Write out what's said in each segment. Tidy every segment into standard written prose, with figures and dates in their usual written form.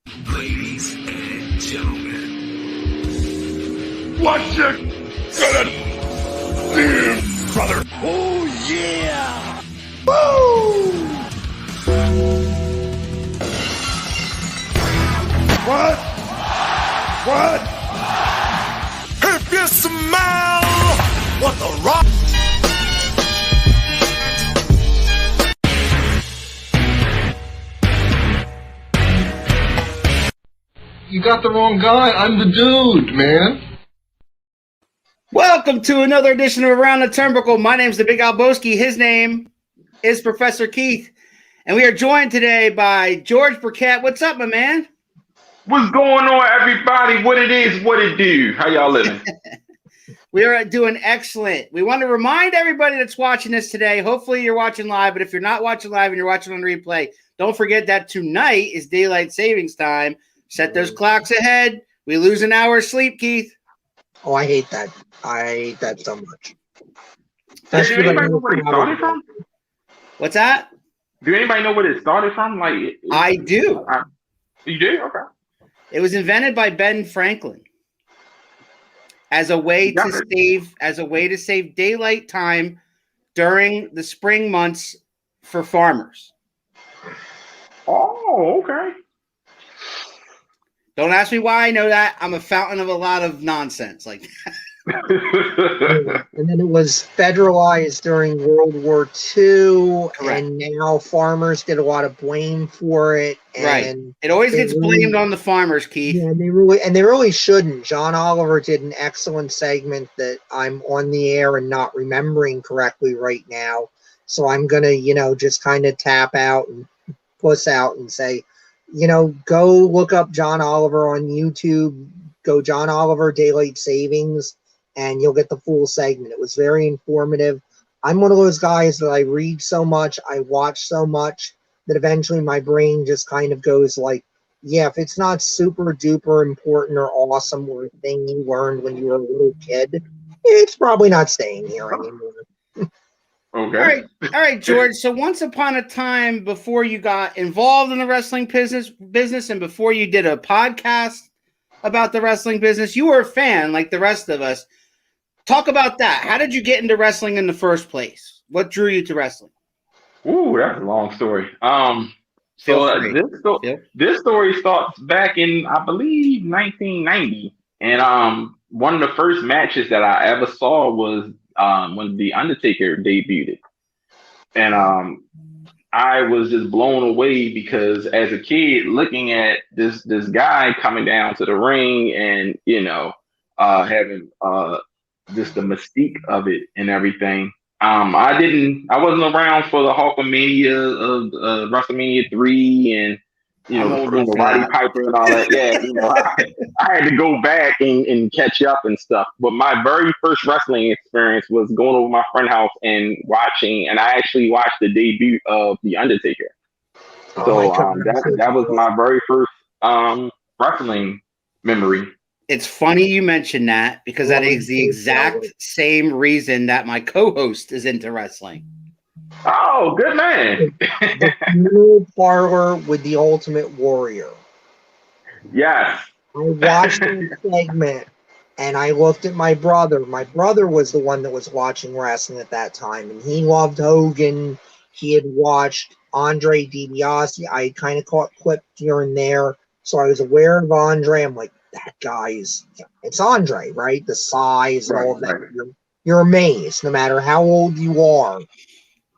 Ladies and gentlemen, what you gonna do, brother? Oh yeah! Woo! What? If you smell what the rock. You got the wrong guy. I'm the dude, man. Welcome to another edition of Around the Turnbuckle. My name's the Big Alboski. His name is Professor Keith. And we are joined today by George Burkett. What's up, my man? What's going on, everybody? What it is, what it do? How y'all living? We are doing excellent. We want to remind everybody that's watching this today, hopefully you're watching live, but if you're not watching live and you're watching on replay, don't forget that tonight is daylight savings time. Set those clocks ahead. We lose an hour of sleep, Keith. Oh, I hate that. I hate that so much. Does anybody know where it started from? What's that? Do anybody know where it started from? I do. You do? Okay. It was invented by Ben Franklin as a way to save daylight time during the spring months for farmers. Oh, okay. Don't ask me why I know that. I'm a fountain of a lot of nonsense like that. And then it was federalized during World War II. Correct. And now farmers get a lot of blame for it. And right. It always gets blamed on the farmers, Keith. Yeah, they really shouldn't. John Oliver did an excellent segment that I'm on the air and not remembering correctly right now. So I'm gonna, just kind of tap out and puss out and say, go look up John Oliver on YouTube. Go John Oliver Daylight Savings, and you'll get the full segment. It was very informative. I'm one of those guys that I read so much, I watch so much, that eventually my brain just kind of goes like, yeah, if it's not super duper important or awesome or a thing you learned when you were a little kid, it's probably not staying here anymore. Okay. All right, George. So once upon a time, before you got involved in the wrestling business and before you did a podcast about the wrestling business, you were a fan like the rest of us. Talk about that. How did you get into wrestling in the first place? What drew you to wrestling? Ooh, that's a long story. This story starts back in, I believe, 1990. And one of the first matches that I ever saw was when The Undertaker debuted. And I was just blown away because as a kid looking at this guy coming down to the ring and, having just the mystique of it and everything. I wasn't around for the Hulkamania of WrestleMania 3 and Roddy Piper and all that. Yeah, I had to go back and catch up and stuff. But my very first wrestling experience was going over my friend's house and watching, and I actually watched the debut of The Undertaker. So that was my very first wrestling memory. It's funny you mentioned that because that is the exact same reason that my co-host is into wrestling. Oh, good man. The funeral parlor with the Ultimate Warrior. Yes. I watched the segment and I looked at my brother. My brother was the one that was watching wrestling at that time, and he loved Hogan. He had watched Andre DiBiase. I kind of caught clips here and there, so I was aware of Andre. I'm like, that guy's, it's Andre, right? The size and all of that. Right. You're amazed, no matter how old you are.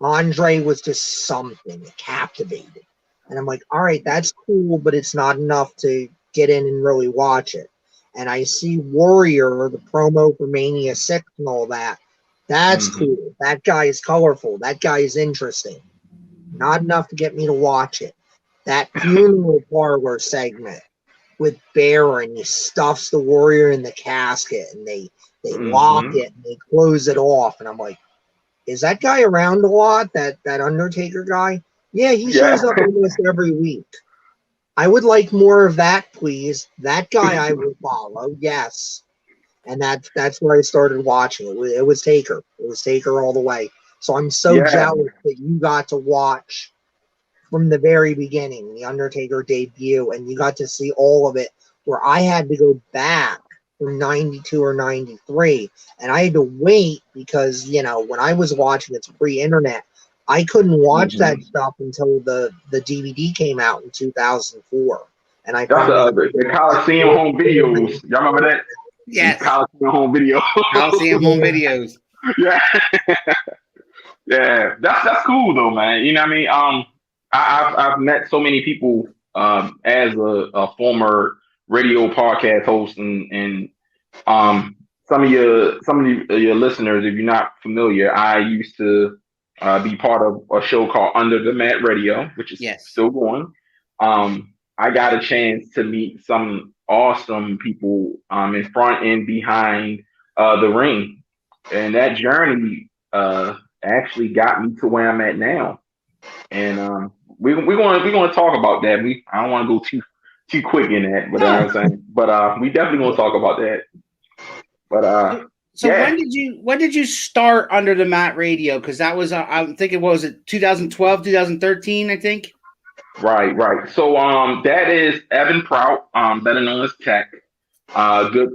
Andre was just something, captivated. And I'm like, all right, that's cool, but it's not enough to get in and really watch it. And I see Warrior, the promo for Mania 6 and all that. That's cool. That guy is colorful. That guy is interesting. Not enough to get me to watch it. That funeral parlor segment with Baron, he stuffs the Warrior in the casket and they lock it and they close it off. And I'm like, is that guy around a lot? That Undertaker guy? Yeah, he shows up almost every week. I would like more of that, please. That guy I will follow, yes. And that's where I started watching. It was Taker. It was Taker all the way. So I'm so jealous that you got to watch from the very beginning, the Undertaker debut, and you got to see all of it, where I had to go back from 92 or 93, and I had to wait because, you know, when I was watching, it's pre-internet. I couldn't watch that stuff until the DVD came out in 2004. And I That's found the Coliseum home videos. Y'all remember that? Yes. Coliseum home video. Coliseum home videos. Yeah. Yeah. That's cool though, man. You know what I mean? I've met so many people as a former radio podcast host, and some of your listeners, if you're not familiar, I used to be part of a show called Under the Mat Radio, which is still going. I got a chance to meet some awesome people in front and behind the ring, and that journey actually got me to where I'm at now. And we're going to talk about that. I don't want to go too quick in that, but I'm saying, but we definitely going to talk about that. But so when did you start Under the Mat Radio? Because that was I'm thinking, what was it, 2012, 2013, I think. Right. So that is Evan Prout, better known as Tech. Good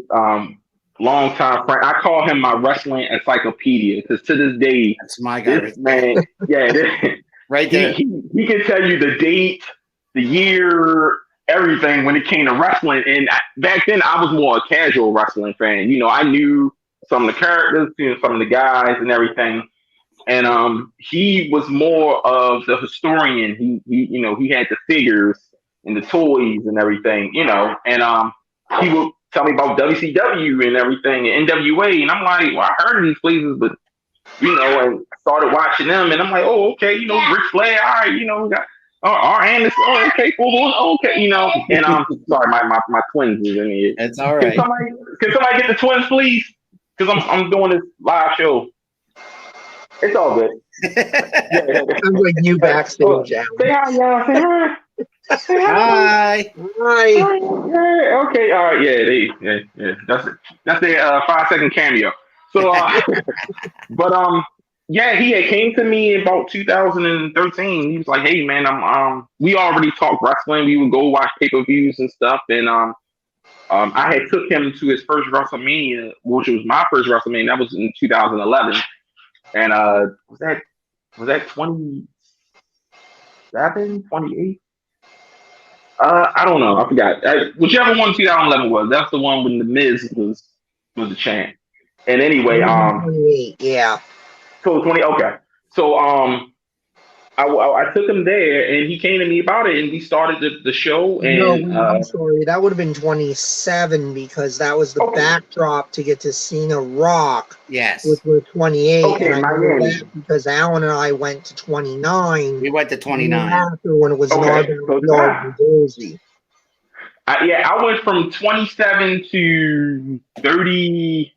long time friend. I call him my wrestling encyclopedia because to this day, that's my guy. This man, right there. He can tell you the date, the year, everything when it came to wrestling. And back then, I was more a casual wrestling fan. You know, I knew some of the characters, some of the guys, and everything. And he was more of the historian. He had the figures and the toys and everything. You know, and he would tell me about WCW and everything, and NWA, and I'm like, well, I heard of these places, but and started watching them, and I'm like, oh, okay, Ric Flair, all right, we got R. Anderson, oh, okay, cool, okay, and sorry, my twins is in here. It's all right. Can somebody get the twins, please? Because I'm doing this live show. It's all good. Sounds like you backstage. Say hi, y'all. Say hi. Hi. Okay. All right. Yeah. That's a 5-second cameo. So, but yeah, he had came to me about 2013. He was like, "Hey, man, we already talked wrestling. We would go watch pay-per-views and stuff." And I had took him to his first WrestleMania, which was my first WrestleMania. That was in 2011. And was that 27, 28? I don't know. I forgot. Whichever one 2011 was. That's the one when the Miz was the champ. And anyway, 28, yeah. So 20. Okay. So I took him there, and he came to me about it, and we started the show. And no, I'm sorry, that would have been 27 because that was the backdrop to get to Cena Rock. Yes, which was 28. Okay, and I know that because Alan and I went to 29. We went to 29 after when it was Northern Jersey. I went from 27 to 30.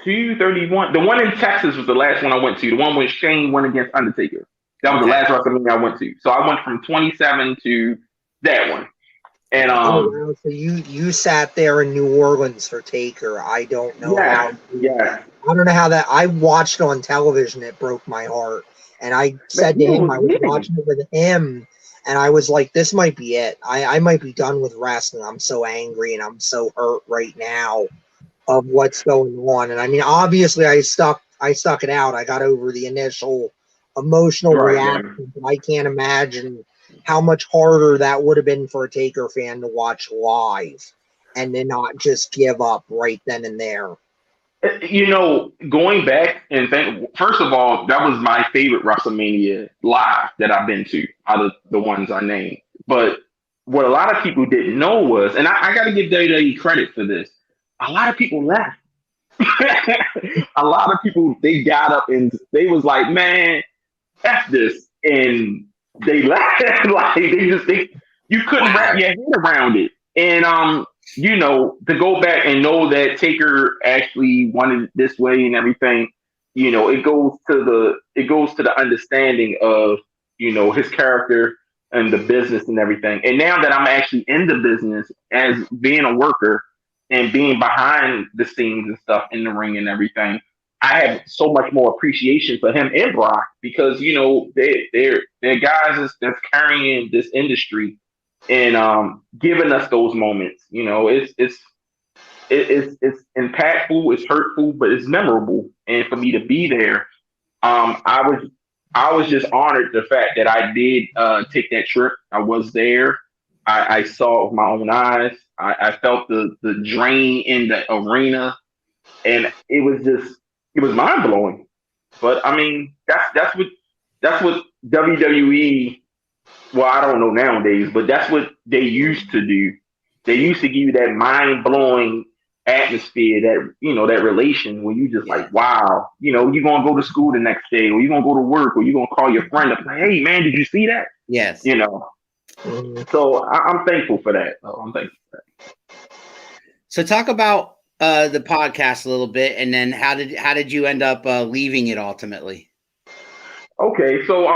31. The one in Texas was the last one I went to. The one when Shane went against Undertaker. That was the last WrestleMania I went to. So I went from 27 to that one. And wow. So you sat there in New Orleans for Taker. I don't know how. Yeah. I don't know how that. I watched on television. It broke my heart. And I said to him, I was watching it with him, and I was like, "This might be it. I might be done with wrestling. I'm so angry and I'm so hurt right now of what's going on." And I mean, obviously, I stuck it out. I got over the initial emotional reaction. But I can't imagine how much harder that would have been for a Taker fan to watch live and then not just give up right then and there. Going back and first of all, that was my favorite WrestleMania live that I've been to out of the ones I named. But what a lot of people didn't know was, and I got to give WWE credit for this, a lot of people left. A lot of people, they got up and they was like, man, F this. And they left. Like, you couldn't wrap your head around it. And, to go back and know that Taker actually wanted it this way and everything, it goes to the understanding of, his character and the business and everything. And now that I'm actually in the business as being a worker and being behind the scenes and stuff in the ring and everything, I have so much more appreciation for him and Brock because they're guys that's carrying this industry and giving us those moments. It's impactful, it's hurtful, but it's memorable. And for me to be there, I was just honored the fact that I did take that trip. I was there. I saw it with my own eyes. I felt the drain in the arena, and it was mind blowing. But I mean, that's what WWE. Well, I don't know nowadays, but that's what they used to do. They used to give you that mind blowing atmosphere, that relation where you just like, wow, you're gonna go to school the next day, or you're gonna go to work, or you're gonna call your friend up like, hey man, did you see that? Yes. So I'm thankful for that. I'm thankful for that. So talk about the podcast a little bit, and then how did you end up leaving it ultimately? Okay, so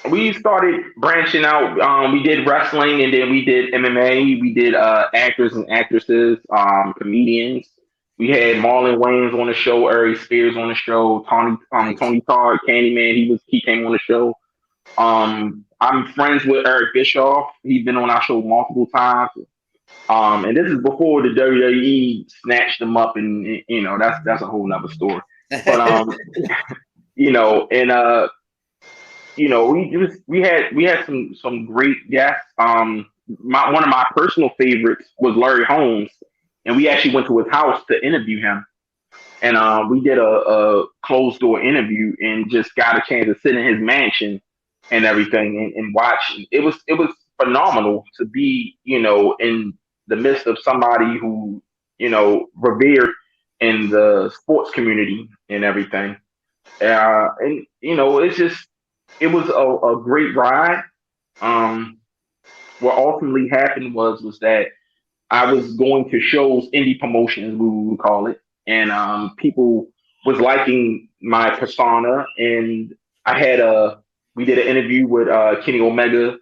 we started branching out. We did wrestling, and then we did MMA. We did actors and actresses, comedians. We had Marlon Wayans on the show, Ari Spears on the show, Tony Todd, Candyman. He came on the show. I'm friends with Eric Bischoff. He's been on our show multiple times. And this is before the WWE snatched him up, and that's a whole nother story. But we had some great guests. One of my personal favorites was Larry Holmes, and we actually went to his house to interview him. And we did a closed door interview and just got a chance to sit in his mansion and everything and watch. It was phenomenal to be in the midst of somebody who revered in the sports community and everything. And it was a great ride. What ultimately happened was that I was going to shows, indie promotions, we would call it, and people was liking my persona. And we did an interview with Kenny Omega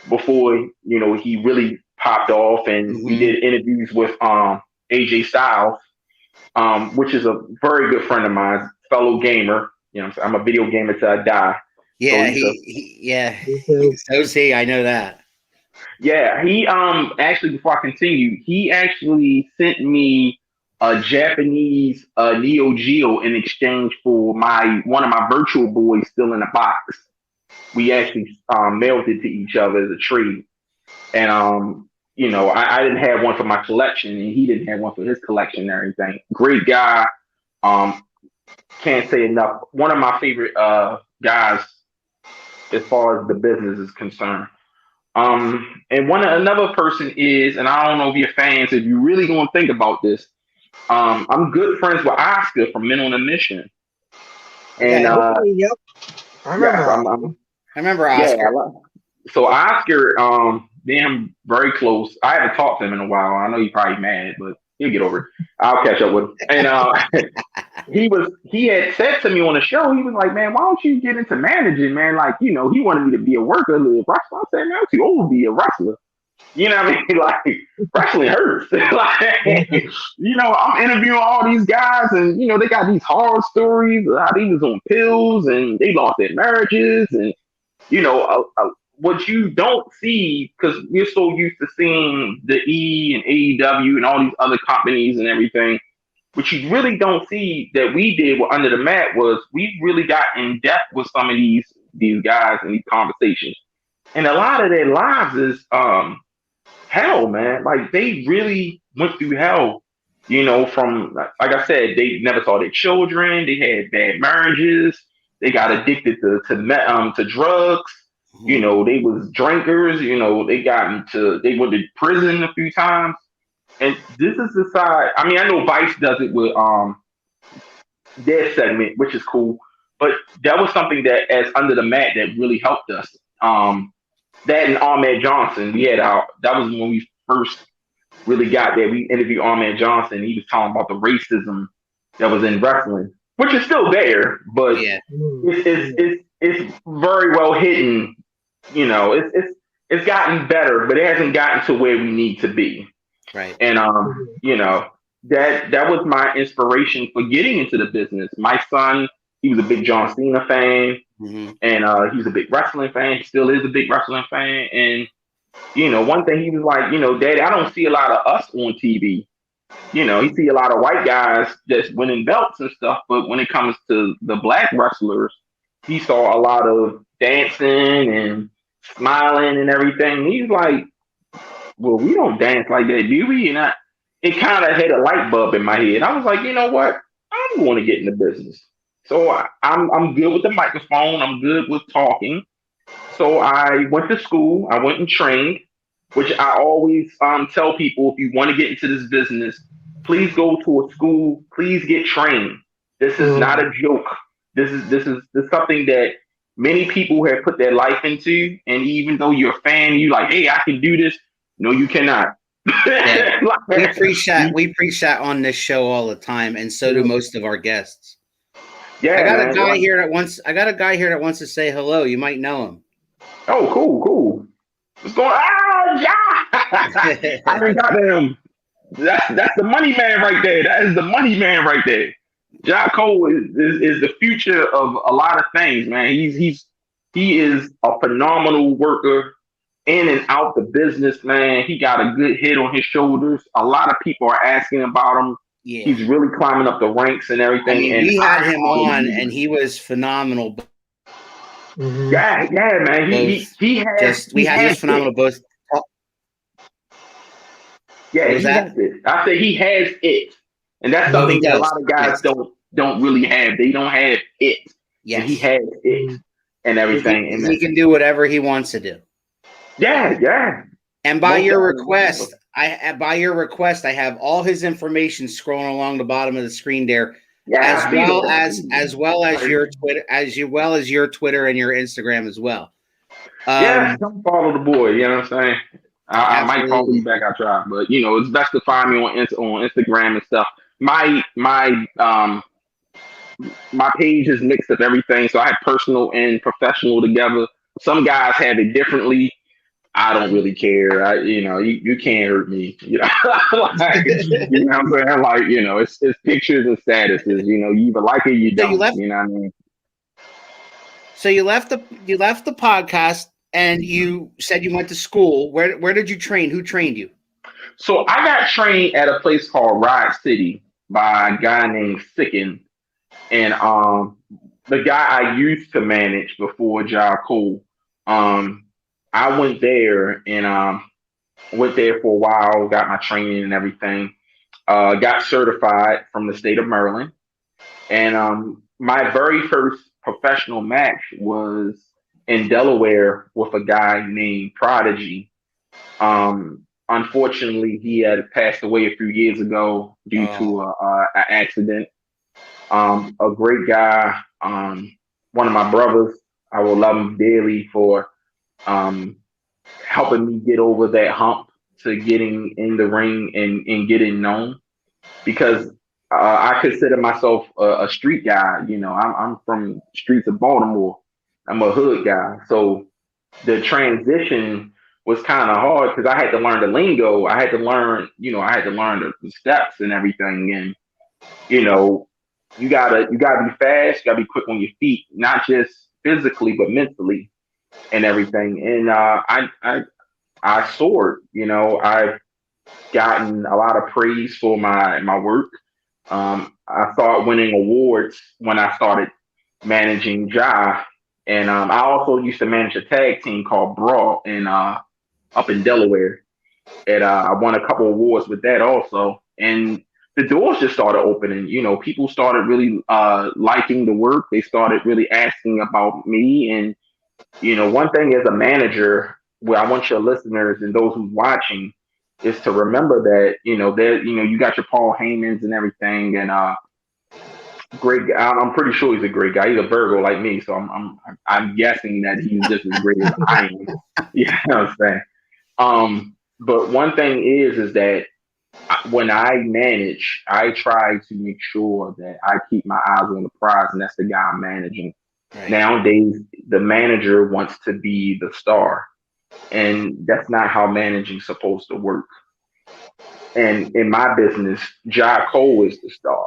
before he really popped off, and we did interviews with AJ Styles, which is a very good friend of mine, fellow gamer. I'm a video gamer till I die. Yeah, so is he. I know that. Yeah, he actually, before I continue, he actually sent me a Japanese Neo Geo in exchange for one of my Virtual Boys still in the box. We actually mailed it to each other as a trade, and I didn't have one for my collection, and he didn't have one for his collection and everything. Great guy. Can't say enough. One of my favorite guys as far as the business is concerned. And another person is, and I don't know if you're fans, if you really gonna think about this, I'm good friends with Oscar from Men on a Mission. And yep. I remember Oscar. Yeah, so Oscar, I'm very close. I haven't talked to him in a while. I know he's probably mad, but he'll get over it. I'll catch up with him. And he had said to me on the show, he was like, man, why don't you get into managing, man? Like, he wanted me to be a worker, live wrestler. I said, man, I'm too old to be a wrestler. You know what I mean? Like, wrestling hurts. I'm interviewing all these guys, and they got these horror stories of how they was on pills and they lost their marriages, and what you don't see, because we're so used to seeing the E and AEW and all these other companies and everything, what you really don't see that we did with Under the Mat was we really got in depth with some of these guys and these conversations. And a lot of their lives is hell, man. Like, they really went through hell, from, like I said, they never saw their children, they had bad marriages, they got addicted to drugs. They was drinkers, they went to prison a few times. And this is the side, I mean, I know Vice does it with their segment, which is cool, but that was something that, as Under the Mat, that really helped us. That and Ahmed Johnson, that was when we first really got there. We interviewed Ahmed Johnson. He was talking about the racism that was in wrestling, which is still there, but it's very well hidden. It's gotten better, but it hasn't gotten to where we need to be. Right. And that was my inspiration for getting into the business. My son, he was a big John Cena fan, Mm-hmm. and he was a big wrestling fan. He still is a big wrestling fan. And one thing he was like, Daddy, I don't see a lot of us on TV. He see a lot of white guys that's winning belts and stuff, but when it comes to the black wrestlers, he saw a lot of dancing and smiling and everything. He's like, well, we don't dance like that, do we? And it kind of hit a light bulb in my head. I was like, you know what? I'm going to get in the business. So I'm good with the microphone. I'm good with talking. So I went to school. I went and trained, which I always tell people, if you want to get into this business, please go to a school. Please get trained. This is not a joke. This is something that many people have put their life into. And even though you're a fan, you like, hey, I can do this. No, you cannot. Yeah. We preach that on this show all the time, and so do most of our guests. Yeah, I got a guy here that wants to say hello. You might know him. Oh, cool. What's going on? Yeah. I done got them. That's the money man right there. That is the money man right there. Ja Cole is the future of a lot of things, man. He is a phenomenal worker, in and out the business, man. He got a good head on his shoulders. A lot of people are asking about him. Yeah. He's really climbing up the ranks and everything. I mean, and we had him on, and he was phenomenal. Mhm. Yeah, man. He was phenomenal. Both. Yeah, What was that? has it. I say he has it, and that's No, he something that a does. lot of guys Yes. don't really have. They don't have it. Yes. And he has it and everything. He can do whatever he wants to do. Yeah. And by your request, I have all his information scrolling along the bottom of the screen there, Yeah, as well as your Twitter, your Twitter and your Instagram as well. Come follow the boy. You know what I'm saying? I might follow you back. I try, but it's best to find me on Instagram and stuff. My page is mixed of everything, so I have personal and professional together. Some guys have it differently. I don't really care. You can't hurt me. Like, you know what I'm saying? Like, it's pictures and statuses. You either like it, or you don't. You know what I mean? So you left the podcast, and you said you went to school. Where did you train? Who trained you? So I got trained at a place called Ride City by a guy named Sicken, and the guy I used to manage before Ja Cole. I went there and went there for a while, got my training and everything. Got certified from the state of Maryland, and my very first professional match was in Delaware with a guy named Prodigy. Unfortunately, he had passed away a few years ago due to an accident. A great guy, one of my brothers. I will love him dearly for helping me get over that hump to getting in the ring and getting known, because I consider myself a street guy. I'm from streets of Baltimore. I'm a hood guy. So the transition was kind of hard because I had to learn the lingo. I had to learn the steps and everything. And, you gotta be fast. You gotta be quick on your feet, not just physically, but mentally and everything. And I soared. I've gotten a lot of praise for my work. I started winning awards when I started managing Ja, and I also used to manage a tag team called Brawl up in Delaware, and I won a couple awards with that also. And the doors just started opening. People started really liking the work. They started really asking about me. And one thing as a manager, where I want your listeners and those who's watching is to remember that you got your Paul Heymans and everything, and great guy. I'm pretty sure he's a great guy. He's a Virgo like me, so I'm guessing that he's just as great as I am. You know what I'm saying? But one thing is that when I manage, I try to make sure that I keep my eyes on the prize, and that's the guy I'm managing. Right. Nowadays, the manager wants to be the star, and that's not how managing's supposed to work. And in my business, Ja Cole is the star,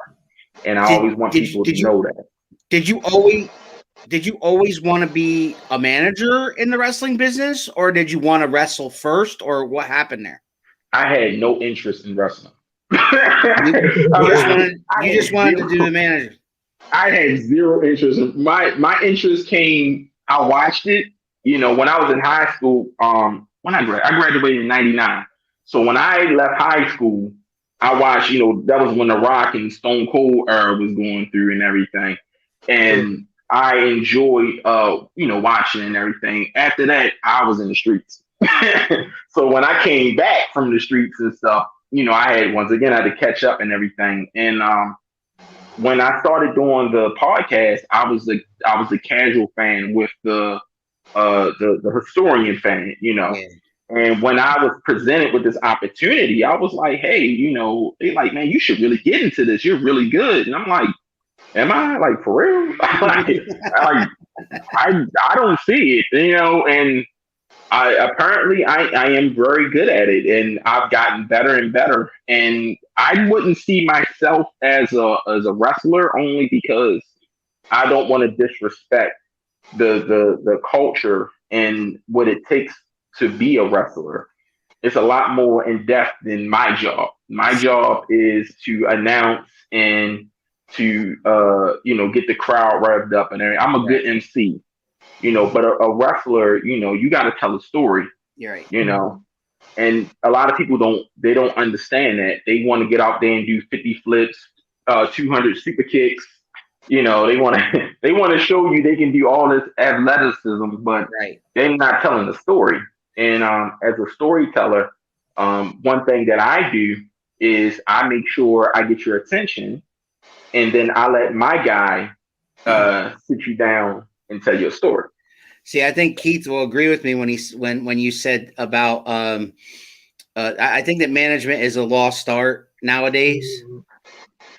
and I always want people to know that. Did you always want to be a manager in the wrestling business, or did you want to wrestle first, or what happened there? I had no interest in wrestling. You just wanted to do the manager. I had zero interest. My interest came. I watched it. You know, when I was in high school. When I graduated in '99. So when I left high school, I watched. You know, that was when the Rock and Stone Cold era was going through and everything, and I enjoyed, you know, watching and everything. After that, I was in the streets. So when I came back from the streets and stuff, you know, I had to catch up and everything. And when I started doing the podcast, I was a casual fan with the historian fan, you know. Yeah. And when I was presented with this opportunity, I was like, hey, you know, they like, man, you should really get into this. You're really good. And I'm like, am I, like, for real? I don't see it, you know. And I am very good at it, and I've gotten better and better. And I wouldn't see myself as a wrestler, only because I don't want to disrespect the culture and what it takes to be a wrestler. It's a lot more in depth than my job. My job is to announce and to you know, get the crowd revved up and everything. I'm a good MC. You know, but a wrestler, you know, you got to tell a story. You're right. You know, and a lot of people don't understand that. They want to get out there and do 50 flips, 200 super kicks. You know, they want to show you they can do all this athleticism, but they're not telling the story. And as a storyteller, one thing that I do is I make sure I get your attention, and then I let my guy sit you down and tell your story. See, I think Keith will agree with me when you said about I think that management is a lost art nowadays.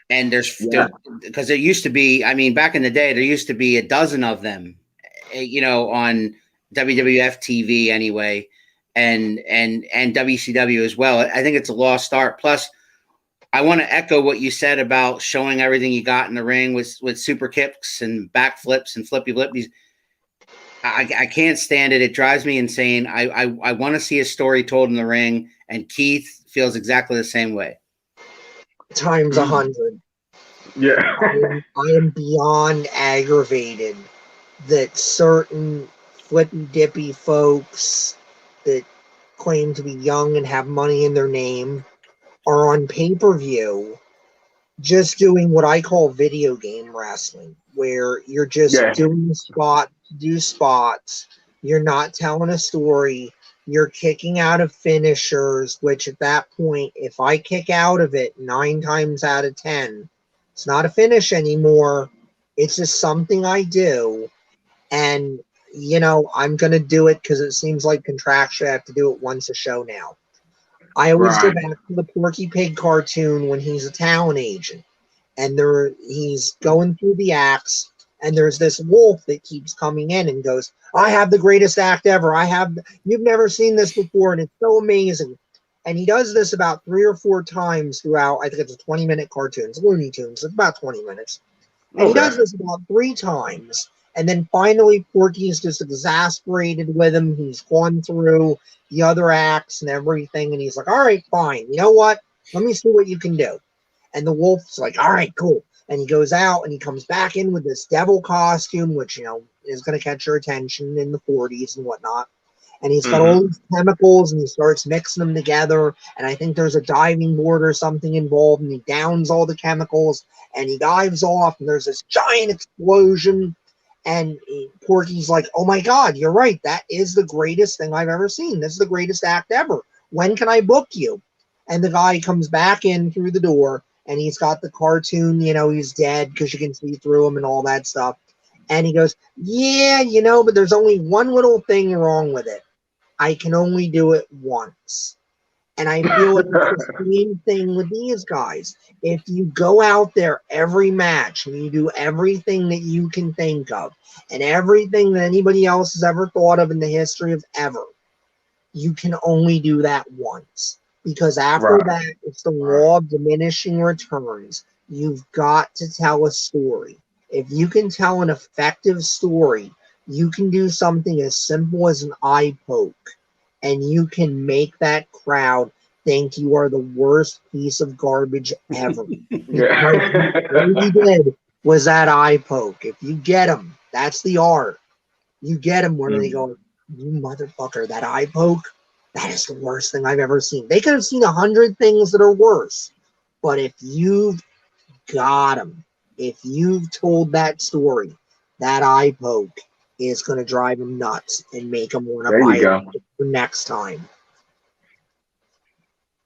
And because there used to be, I mean, back in the day, there used to be a dozen of them, you know, on WWF TV anyway, and WCW as well. I think it's a lost art. Plus, I want to echo what you said about showing everything you got in the ring with super kicks and backflips and flippy flippies. I can't stand it. It drives me insane. I want to see a story told in the ring, and Keith feels exactly the same way. Times 100. Yeah. I am beyond aggravated that certain flippy dippy folks that claim to be young and have money in their name are on pay-per-view just doing what I call video game wrestling, where you're just doing spots. You're not telling a story. You're kicking out of finishers, which at that point, if I kick out of it 9 times out of 10, it's not a finish anymore. It's just something I do. And, you know, I'm going to do it because it seems like contractually I have to do it once a show now. I always go back to the Porky Pig cartoon when he's a talent agent. And he's going through the acts, and there's this wolf that keeps coming in and goes, I have the greatest act ever. You've never seen this before, and it's so amazing. And he does this about 3 or 4 times throughout. I think it's a 20-minute cartoon. It's Looney Tunes. It's about 20 minutes. And he does this about 3 times. And then finally, Porky's just exasperated with him. He's gone through the other acts and everything. And he's like, all right, fine. You know what? Let me see what you can do. And the wolf's like, all right, cool. And he goes out and he comes back in with this devil costume, which, you know, is going to catch your attention in the 40s and whatnot. And he's got all these chemicals and he starts mixing them together. And I think there's a diving board or something involved. And he downs all the chemicals and he dives off. And there's this giant explosion. And Porky's like, oh my God, you're right. That is the greatest thing I've ever seen. This is the greatest act ever. When can I book you? And the guy comes back in through the door. And he's got the cartoon, you know, he's dead because you can see through him and all that stuff. And he goes, yeah, you know, but there's only one little thing wrong with it. I can only do it once. And I feel like it's the same thing with these guys. If you go out there every match and you do everything that you can think of and everything that anybody else has ever thought of in the history of ever, you can only do that once. because after Right. that, it's the law of diminishing returns. You've got to tell a story. If you can tell an effective story, you can do something as simple as an eye poke, and you can make that crowd think you are the worst piece of garbage ever. Yeah. All you did was that eye poke. If you get them, that's the art. You get them where they go, you motherfucker, that eye poke, that is the worst thing I've ever seen. They could have seen 100 things that are worse, but if you've got them, if you've told that story, that eye poke is going to drive them nuts and make them want to There buy you it go. for next time.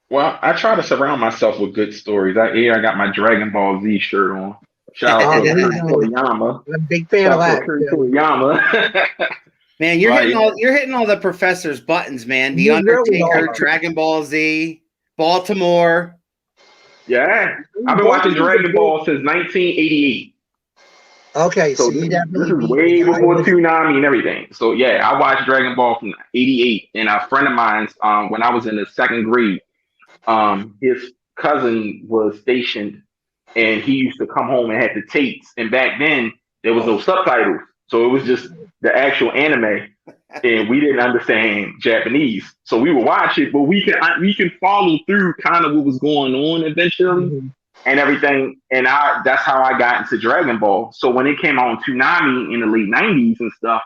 Well, I try to surround myself with good stories. I got my Dragon Ball Z shirt on. Shout out Oh, to there you Akira go. Toriyama. I'm a big fan Shout of out to that. Akira Too. Toriyama. Man, you're Right. hitting all the professor's buttons, man. The You really Undertaker, are. Dragon Ball Z, Baltimore. Yeah. I've been Both watching of these are Dragon big. Ball since 1988. Okay, So so this you is definitely beat way me. before Toonami and everything. So yeah, I watched Dragon Ball from '88, and a friend of mine's, when I was in the second grade, his cousin was stationed, and he used to come home and had the tapes. And back then there was no subtitles, so it was just the actual anime, and we didn't understand Japanese, so we would watch it, but we can follow through kind of what was going on eventually Mhm. and everything. And that's how I got into Dragon Ball. So when it came on Toonami in the late '90s and stuff,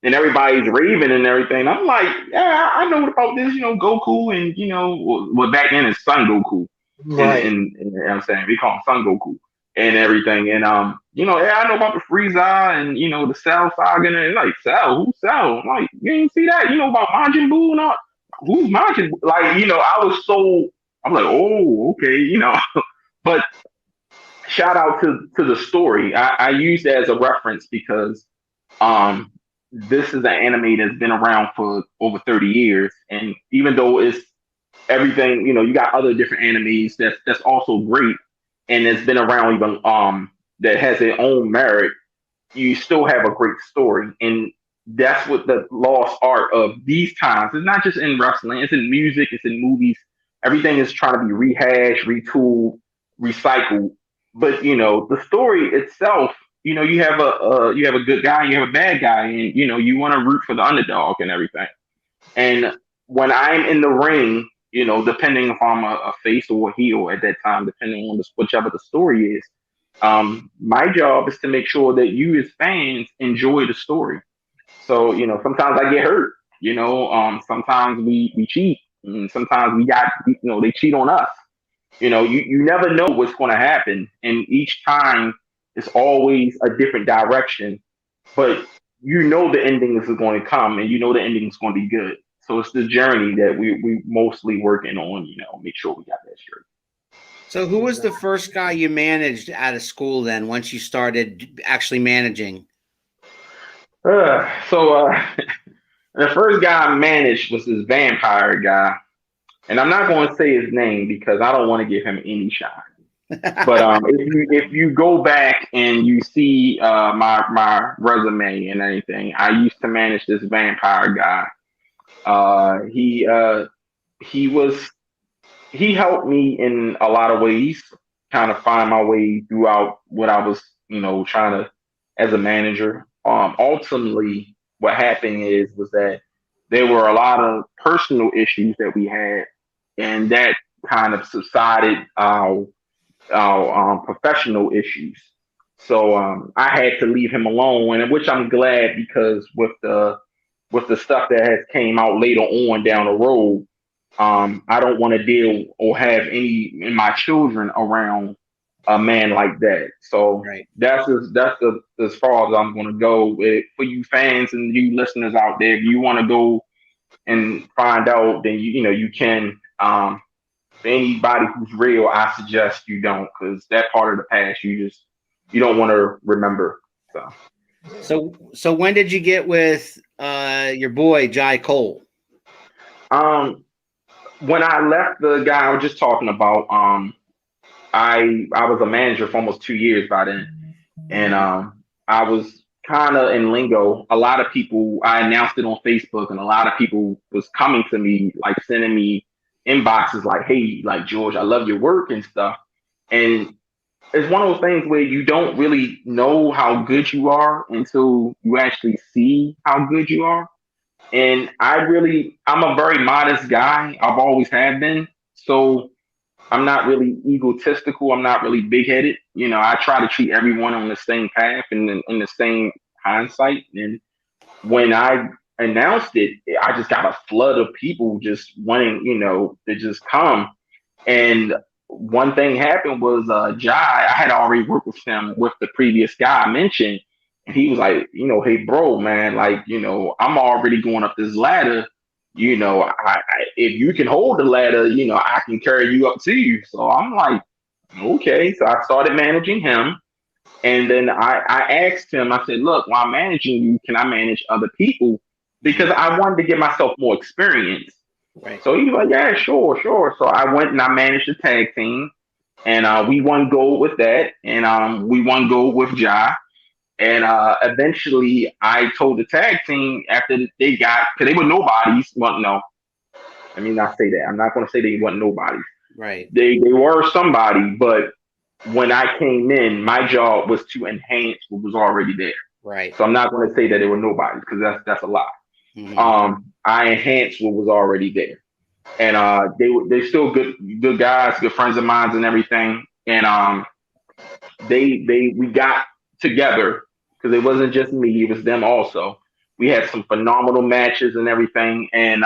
and everybody's raving and everything, I'm like, yeah, I know about this, Goku, and well, back then it's Son Goku, and Right. I'm saying we call him Son Goku and everything, and yeah, I know about the Frieza and the Cell saga, and like Cell, who's Cell? I'm like, you didn't see that? You know about Majin Buu and all? Who's Majin Buu? Like, I was so, I'm like, oh, okay. But shout out to the story. I use that as a reference because um this is an anime that's been around for over 30 years, and even though it's everything, you got other different animes that's also great and it's been around even that has their own merit, you still have a great story. And that's what the lost art of these times. It's not just in wrestling, it's in music, it's in movies. Everything is trying to be rehashed, retooled, recycled. But the story itself, you have a good guy, you have a bad guy, and you want to root for the underdog and everything. And when I'm in the ring, depending if I'm a face or a heel at that time, depending on whichever the story is, my job is to make sure that you as fans enjoy the story. So, sometimes I get hurt, sometimes we cheat, and sometimes they cheat on us. You never know what's going to happen. And each time it's always a different direction, but the ending is going to come, and the ending is going to be good. So it's the journey that we mostly working on, make sure we got that straight. So who was the first guy you managed out of school then, once you started actually managing? The first guy I managed was this vampire guy. And I'm not going to say his name because I don't want to give him any shine. But if you go back and you see my resume and anything, I used to manage this vampire guy. He helped me in a lot of ways, kind of find my way throughout what I was, trying to as a manager. Ultimately, what happened was that there were a lot of personal issues that we had, and that kind of subsided our professional issues. So I had to leave him alone, and which I'm glad, because with the stuff that has came out later on down the road, I don't want to deal or have any in my children around a man like that. So Right. that's as far as I'm going to go with it. For you fans and you listeners out there, if you want to go and find out, then you can. For anybody who's real, I suggest you don't, because that part of the past you don't want to remember. So when did you get with your boy Jai Cole? When I left the guy I was just talking about, I was a manager for almost 2 years by then, and I was kind of in lingo. A lot of people, I announced it on Facebook, and a lot of people was coming to me, like sending me inboxes like, hey, like George, I love your work and stuff. And it's one of those things where you don't really know how good you are until you actually see how good you are. And I'm a very modest guy. I've always have been. So I'm not really egotistical. I'm not really big headed. I try to treat everyone on the same path and in the same hindsight. And when I announced it, I just got a flood of people just wanting, to just come. And one thing happened was Jai, I had already worked with him with the previous guy I mentioned. And he was like, hey, bro, man, like, I'm already going up this ladder. If you can hold the ladder, I can carry you up to you. So I'm like, okay. So I started managing him. And then I asked him, I said, look, while I'm managing you, can I manage other people? Because I wanted to give myself more experience. Right. So he was like, yeah, sure. So I went and I managed the tag team. And we won gold with that. And we won gold with Jai. And eventually I told the tag team after they got, because they were nobodies. Well, no, let me not say that. I'm not going to say they weren't nobodies. Right. They were somebody, but when I came in, my job was to enhance what was already there. Right. So I'm not going to say that they were nobodies because that's a lie. Mm-hmm. I enhanced what was already there, and they're still good guys, good friends of mine, and everything. And we got together because it wasn't just me; it was them also. We had some phenomenal matches and everything, and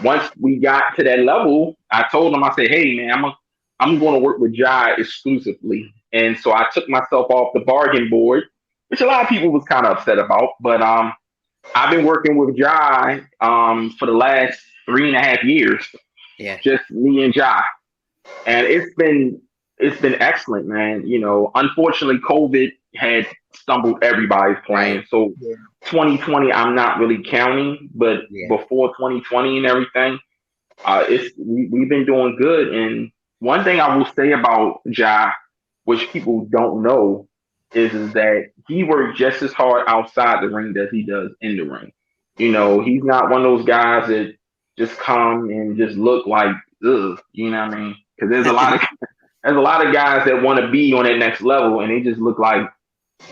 once we got to that level, I told them, I said, hey man, I'm going to work with Jai exclusively. And so I took myself off the bargain board, which a lot of people was kind of upset about. But I've been working with Jai for the last 3.5 years. Yeah. Just me and Jai. And it's been excellent, man. Unfortunately COVID had stumbled everybody's plan. Right. So Yeah. 2020 I'm not really counting, but Yeah. before 2020 and everything, we've been doing good. And one thing I will say about Ja, which people don't know, is that he works just as hard outside the ring as he does in the ring. He's not one of those guys that just come and just look like, ugh, you know what I mean? Because there's a lot of guys that want to be on that next level, and they just look like,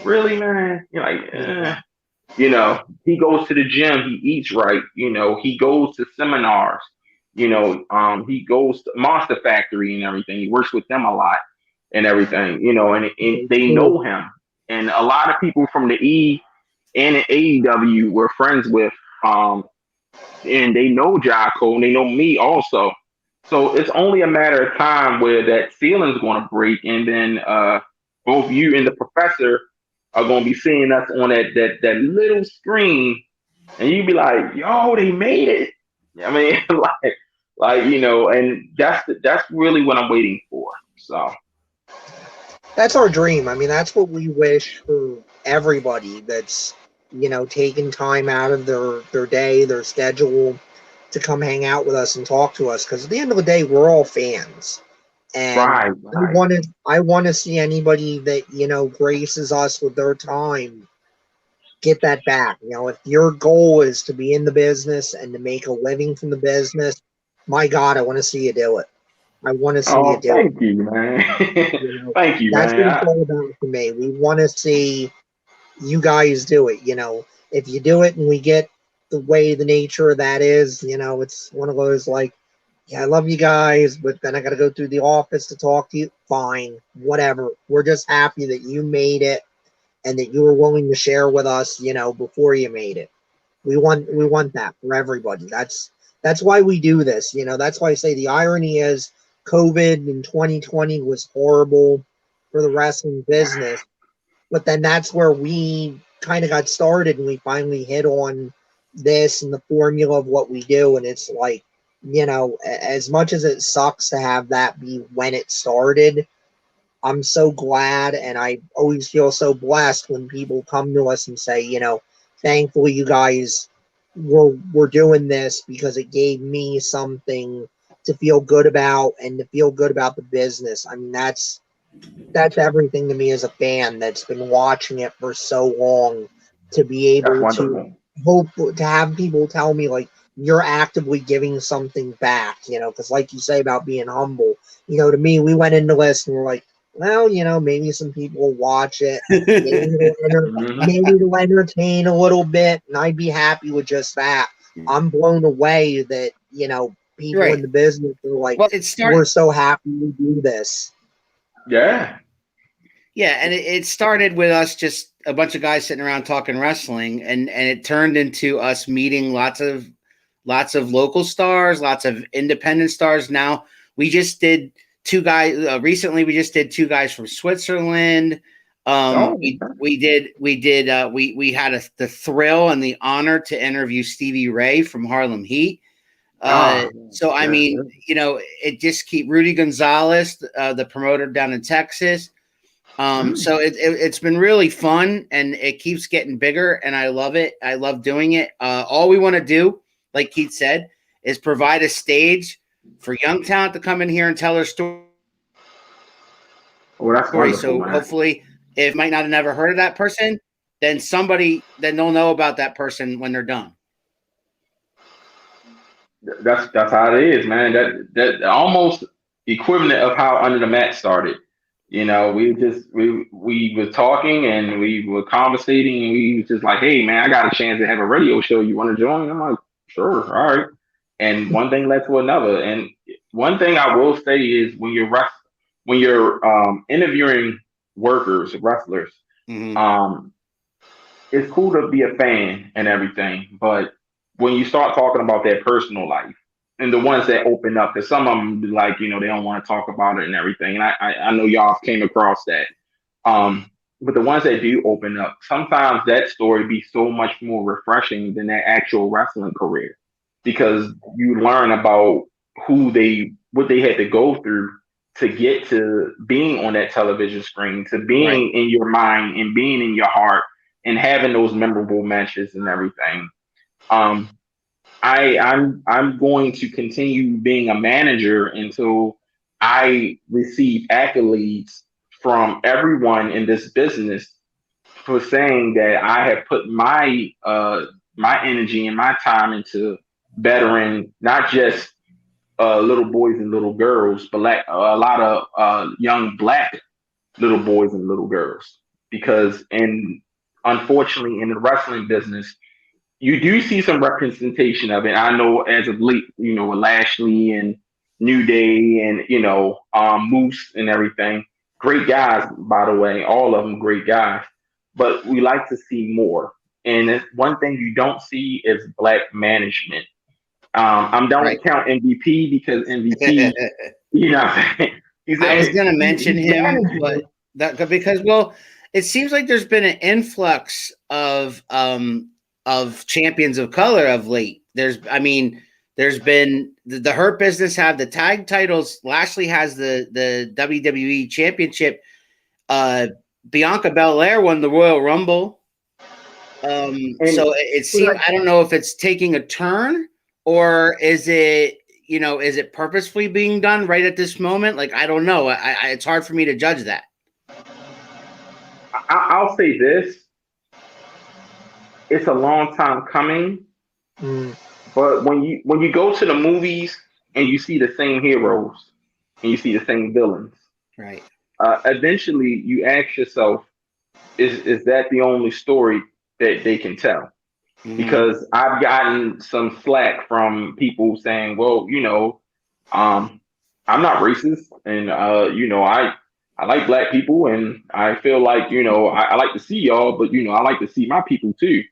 really, man? You're like, eh. He goes to the gym, he eats right, he goes to seminars, he goes to Monster Factory and everything. He works with them a lot and everything, and they know him. And a lot of people from the E and the AEW were friends with, and they know Jocko and they know me also. So it's only a matter of time where that ceiling's going to break, and then both you and the professor are going to be seeing us on that little screen, and you be like, "Yo, they made it!" I mean, and that's really what I'm waiting for. So That's our dream. I mean, that's what we wish for everybody that's, taking time out of their day, their schedule to come hang out with us and talk to us. Because at the end of the day, we're all fans. And right. I want to see anybody that, graces us with their time get that back. If your goal is to be in the business and to make a living from the business, my God, I want to see you do it. I want to see you Oh, do it. thank you, man. Thank you, That's what it's man. all about for me. We want to see you guys do it. If you do it and we get the way the nature of that is, it's one of those like, yeah, I love you guys, but then I got to go through the office to talk to you. Fine, whatever. We're just happy that you made it and that you were willing to share with us, before you made it. We want that for everybody. That's why we do this. That's why I say the irony is COVID in 2020 was horrible for the wrestling business, but then that's where we kind of got started and we finally hit on this and the formula of what we do. And it's like, as much as it sucks to have that be when it started, I'm so glad, and I always feel so blessed when people come to us and say, thankfully you guys were doing this because it gave me something to feel good about and to feel good about the business. I mean, that's everything to me as a fan that's been watching it for so long, to be That's able to wonderful. hope to have people tell me like, you're actively giving something back, because like you say about being humble, to me, we went into this and we're like, well, maybe some people will watch it. Maybe maybe it'll entertain a little bit, and I'd be happy with just that. I'm blown away that, people Right. in the business are like, Well, we're so happy we do this. Yeah. Yeah, and it started with us just a bunch of guys sitting around talking wrestling, and it turned into us meeting lots of local stars, lots of independent stars. Now we just did two guys recently. We just did two guys from Switzerland. We had the thrill and the honor to interview Stevie Ray from Harlem Heat. So I mean, it just keep Rudy Gonzalez, the promoter down in Texas. So it's been really fun, and it keeps getting bigger, and I love it. I love doing it. All we want to do, like Keith said, is provide a stage for young talent to come in here and tell their story. Oh, that's wonderful, So man. hopefully, if might not have never heard of that person, then they'll know about that person when they're done. That's how it is, man. That almost equivalent of how Under the Mat started. We were talking and we were conversating, and we was just like, hey man, I got a chance to have a radio show. You want to join? I'm like, sure, all right. And one thing led to another. And one thing I will say is when you're interviewing wrestlers, Mm-hmm. It's cool to be a fan and everything, but when you start talking about their personal life and the ones that open up, because some of them be like, they don't want to talk about it and everything. And I know y'all came across that. But the ones that do open up, sometimes that story be so much more refreshing than their actual wrestling career, because you learn about what they had to go through to get to being on that television screen, to being in your mind and being in your heart and having those memorable matches and everything. I'm going to continue being a manager until I receive accolades from everyone in this business for saying that I have put my energy and my time into bettering not just little boys and little girls, but like a lot of young Black little boys and little girls. Because unfortunately in the wrestling business, you do see some representation of it. I know as of late, with Lashley and New Day and, Moose and everything. Great guys, by the way, all of them great guys. But we like to see more. And one thing you don't see is Black management. I'm don't count MVP because MVP, I was going to mention him, but it seems like there's been an influx of champions of color of late. There's been the Hurt Business have the tag titles. Lashley has the WWE Championship. Bianca Belair won the Royal Rumble. So it seems, I don't know if it's taking a turn or is it purposefully being done right at this moment? Like, I don't know. It's hard for me to judge that. I'll say this. It's a long time coming, but when you go to the movies and you see the same heroes and you see the same villains, right? Eventually, you ask yourself, is that the only story that they can tell? Mm-hmm. Because I've gotten some slack from people saying, well, I'm not racist, and I like Black people, and I feel like I like to see y'all, but I like to see my people too.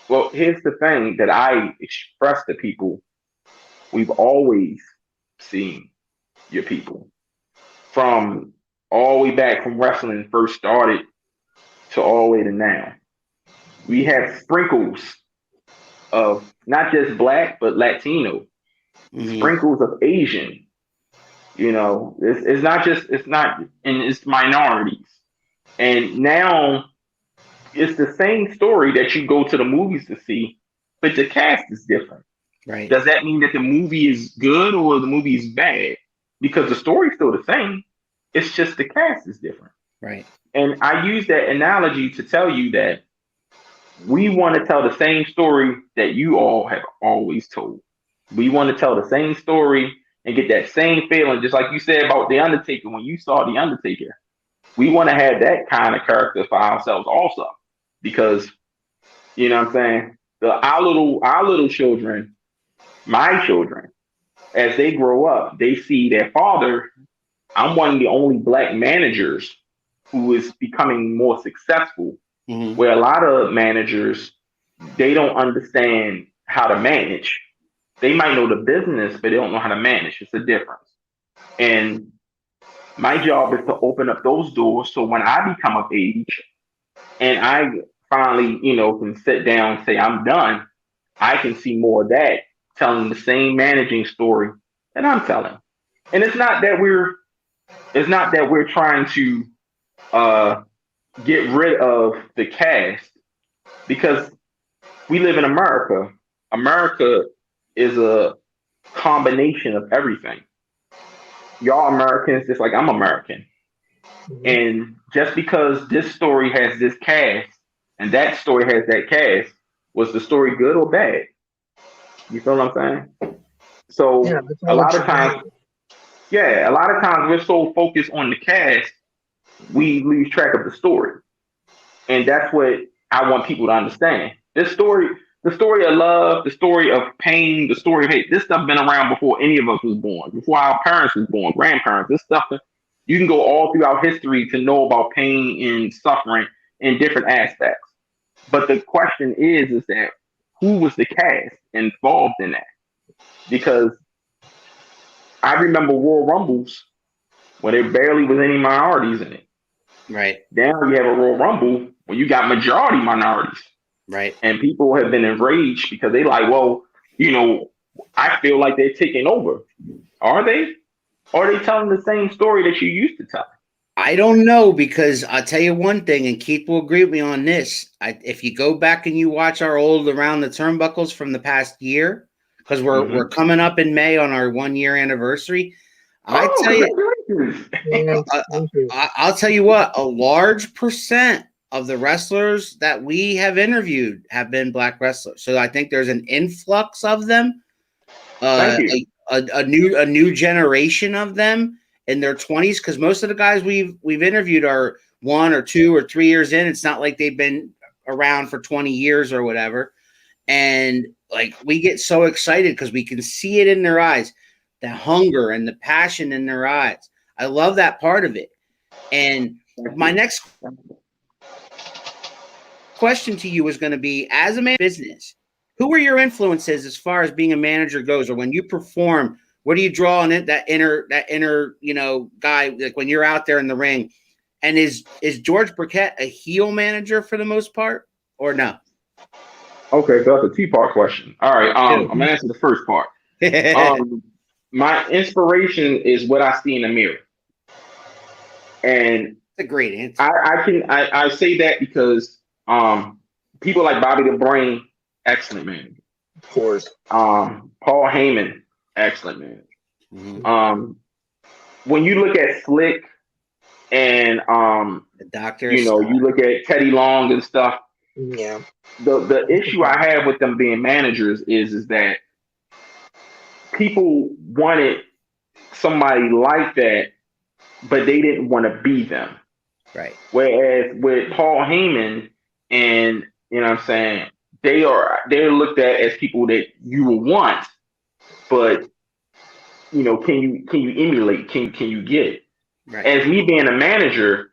Well, here's the thing that I express to people. We've always seen your people. From all the way back from wrestling first started to all the way to now. We have sprinkles of not just Black, but Latino. Mm-hmm. Sprinkles of Asian. It's minorities. And now it's the same story that you go to the movies to see, but the cast is different. Right. Does that mean that the movie is good or the movie is bad? Because the story's still the same. It's just the cast is different. Right. And I use that analogy to tell you that we want to tell the same story that you all have always told. We want to tell the same story and get that same feeling, just like you said about The Undertaker when you saw The Undertaker. We want to have that kind of character for ourselves also. Because, you know what I'm saying? Our little children, my children, as they grow up, they see their father. I'm one of the only black managers who is becoming more successful, where a lot of managers, they don't understand how to manage. They might know the business, but they don't know how to manage. It's a difference. And my job is to open up those doors so when I become of age and I finally, can sit down and say I'm done, I can see more of that telling the same managing story that I'm telling. And it's not that we're trying to get rid of the cast because we live in America. America is a combination of everything. Y'all Americans, just like I'm American. And just because this story has this cast and that story has that cast, was the story good or bad? You feel what I'm saying? So Yeah, that's a all lot it's of times, about. yeah, a lot of times we're so focused on the cast, we lose track of the story. And that's what I want people to understand. The story of love, the story of pain, the story of hate, this stuff been around before any of us was born, before our parents was born, grandparents. This stuff, you can go all throughout history to know about pain and suffering in different aspects. But the question is that who was the cast involved in that? Because I remember Royal Rumbles when there barely was any minorities in it. Right. Now you have a Royal Rumble when you got majority minorities. Right. And people have been enraged because they like, well, I feel like they're taking over. Are they? Or are they telling the same story that you used to tell? I don't know because I'll tell you one thing, and Keith will agree with me on this. If you go back and you watch our old Around the Turnbuckles from the past year, because we're coming up in May on our 1 year anniversary, I tell you, Yeah, thank you. I'll tell you what, a large percent of the wrestlers that we have interviewed have been black wrestlers. So I think there's an influx of them, Thank you. a new generation of them in their 20s, because most of the guys we've interviewed are 1 or 2 or 3 years in. It's not like they've been around for 20 years or whatever. And like we get so excited because we can see it in their eyes, the hunger and the passion in their eyes. I love that part of it. And my next question to you is going to be, as a man of business, who are your influences as far as being a manager goes, or when you perform, what do you draw on it? That inner, guy, like when you're out there in the ring. And is George Burkett a heel manager for the most part, or no? Okay, so that's a two-part question. All right, I'm gonna answer the first part. My inspiration is what I see in the mirror, and That's a great answer. I say that because people like Bobby the Brain, excellent man. Of course. Paul Heyman, excellent man. Mm-hmm. When you look at Slick and The doctor, you look at Teddy Long and stuff. Yeah. The issue I have with them being managers is that people wanted somebody like that, but they didn't want to be them. right? Whereas with Paul Heyman and what I'm saying, they're looked at as people that you will want, but can you emulate? Can you get? Right. As me being a manager,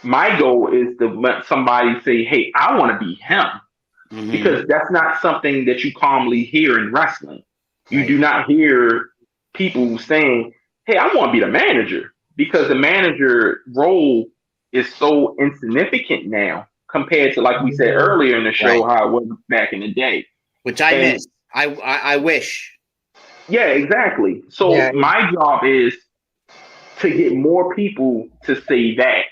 my goal is to let somebody say, "Hey, I want to be him," because that's not something that you calmly hear in wrestling. You Right. do not hear people saying, "Hey, I want to be the manager," because the manager role is so insignificant now compared to, like we said earlier in the show, Right. how it was back in the day. Which I And miss. I wish. yeah, exactly. So Yeah. my job is to get more people to say that,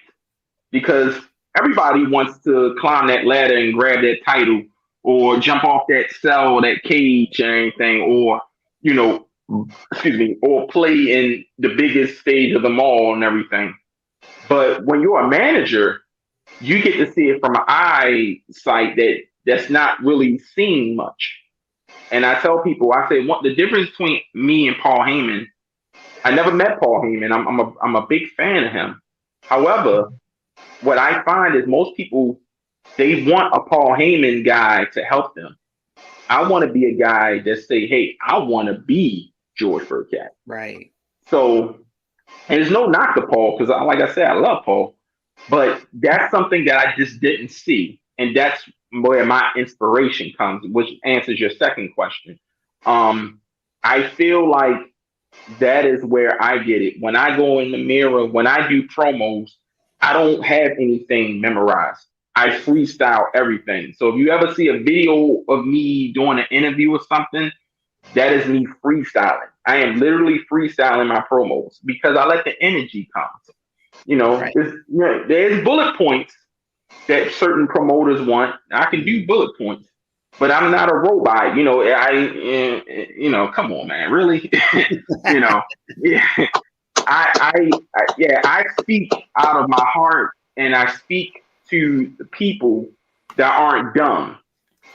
because everybody wants to climb that ladder and grab that title or jump off that cell, that cage or anything, or or play in the biggest stage of them all and everything. But when you're a manager, you get to see it from an eyesight that that's not really seen much. And I tell people, I say, what the difference between me and Paul Heyman, I never met Paul Heyman. I'm a big fan of him. However, what I find is most people, they want a Paul Heyman guy to help them. I want to be a guy that say, hey, I want to be George Burkett. Right. So, and there's no knock to Paul, because like I said, I love Paul, but that's something that I just didn't see. And that's where my inspiration comes, which answers your second question. I feel like that is where I get it. When I go in the mirror, when I do promos, I don't have anything memorized. I freestyle everything. So if you ever see a video of me doing an interview or something, that is me freestyling. I am literally freestyling my promos because I let the energy come. Right. There's bullet points that certain promoters want. I can do bullet points, but I'm not a robot. Come on, man, really? Yeah. I speak out of my heart, and I speak to the people that aren't dumb,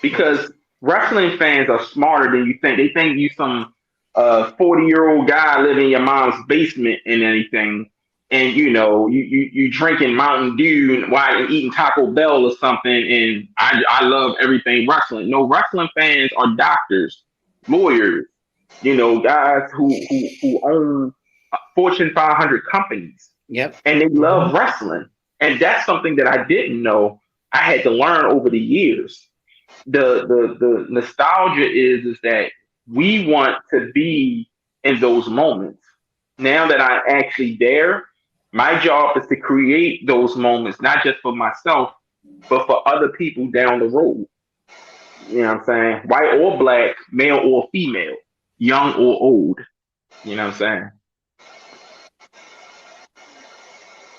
because wrestling fans are smarter than you think. They think you some 40-year-old guy living in your mom's basement and anything, and you drinking Mountain Dew while eating Taco Bell or something, and I love everything wrestling. No, wrestling fans are doctors, lawyers, guys who own Fortune 500 companies. Yep. And they love wrestling. And that's something that I didn't know. I had to learn over the years. The nostalgia is that we want to be in those moments. Now that I'm actually there, my job is to create those moments, not just for myself, but for other people down the road. You know what I'm saying? White or black, male or female, young or old. You know what I'm saying?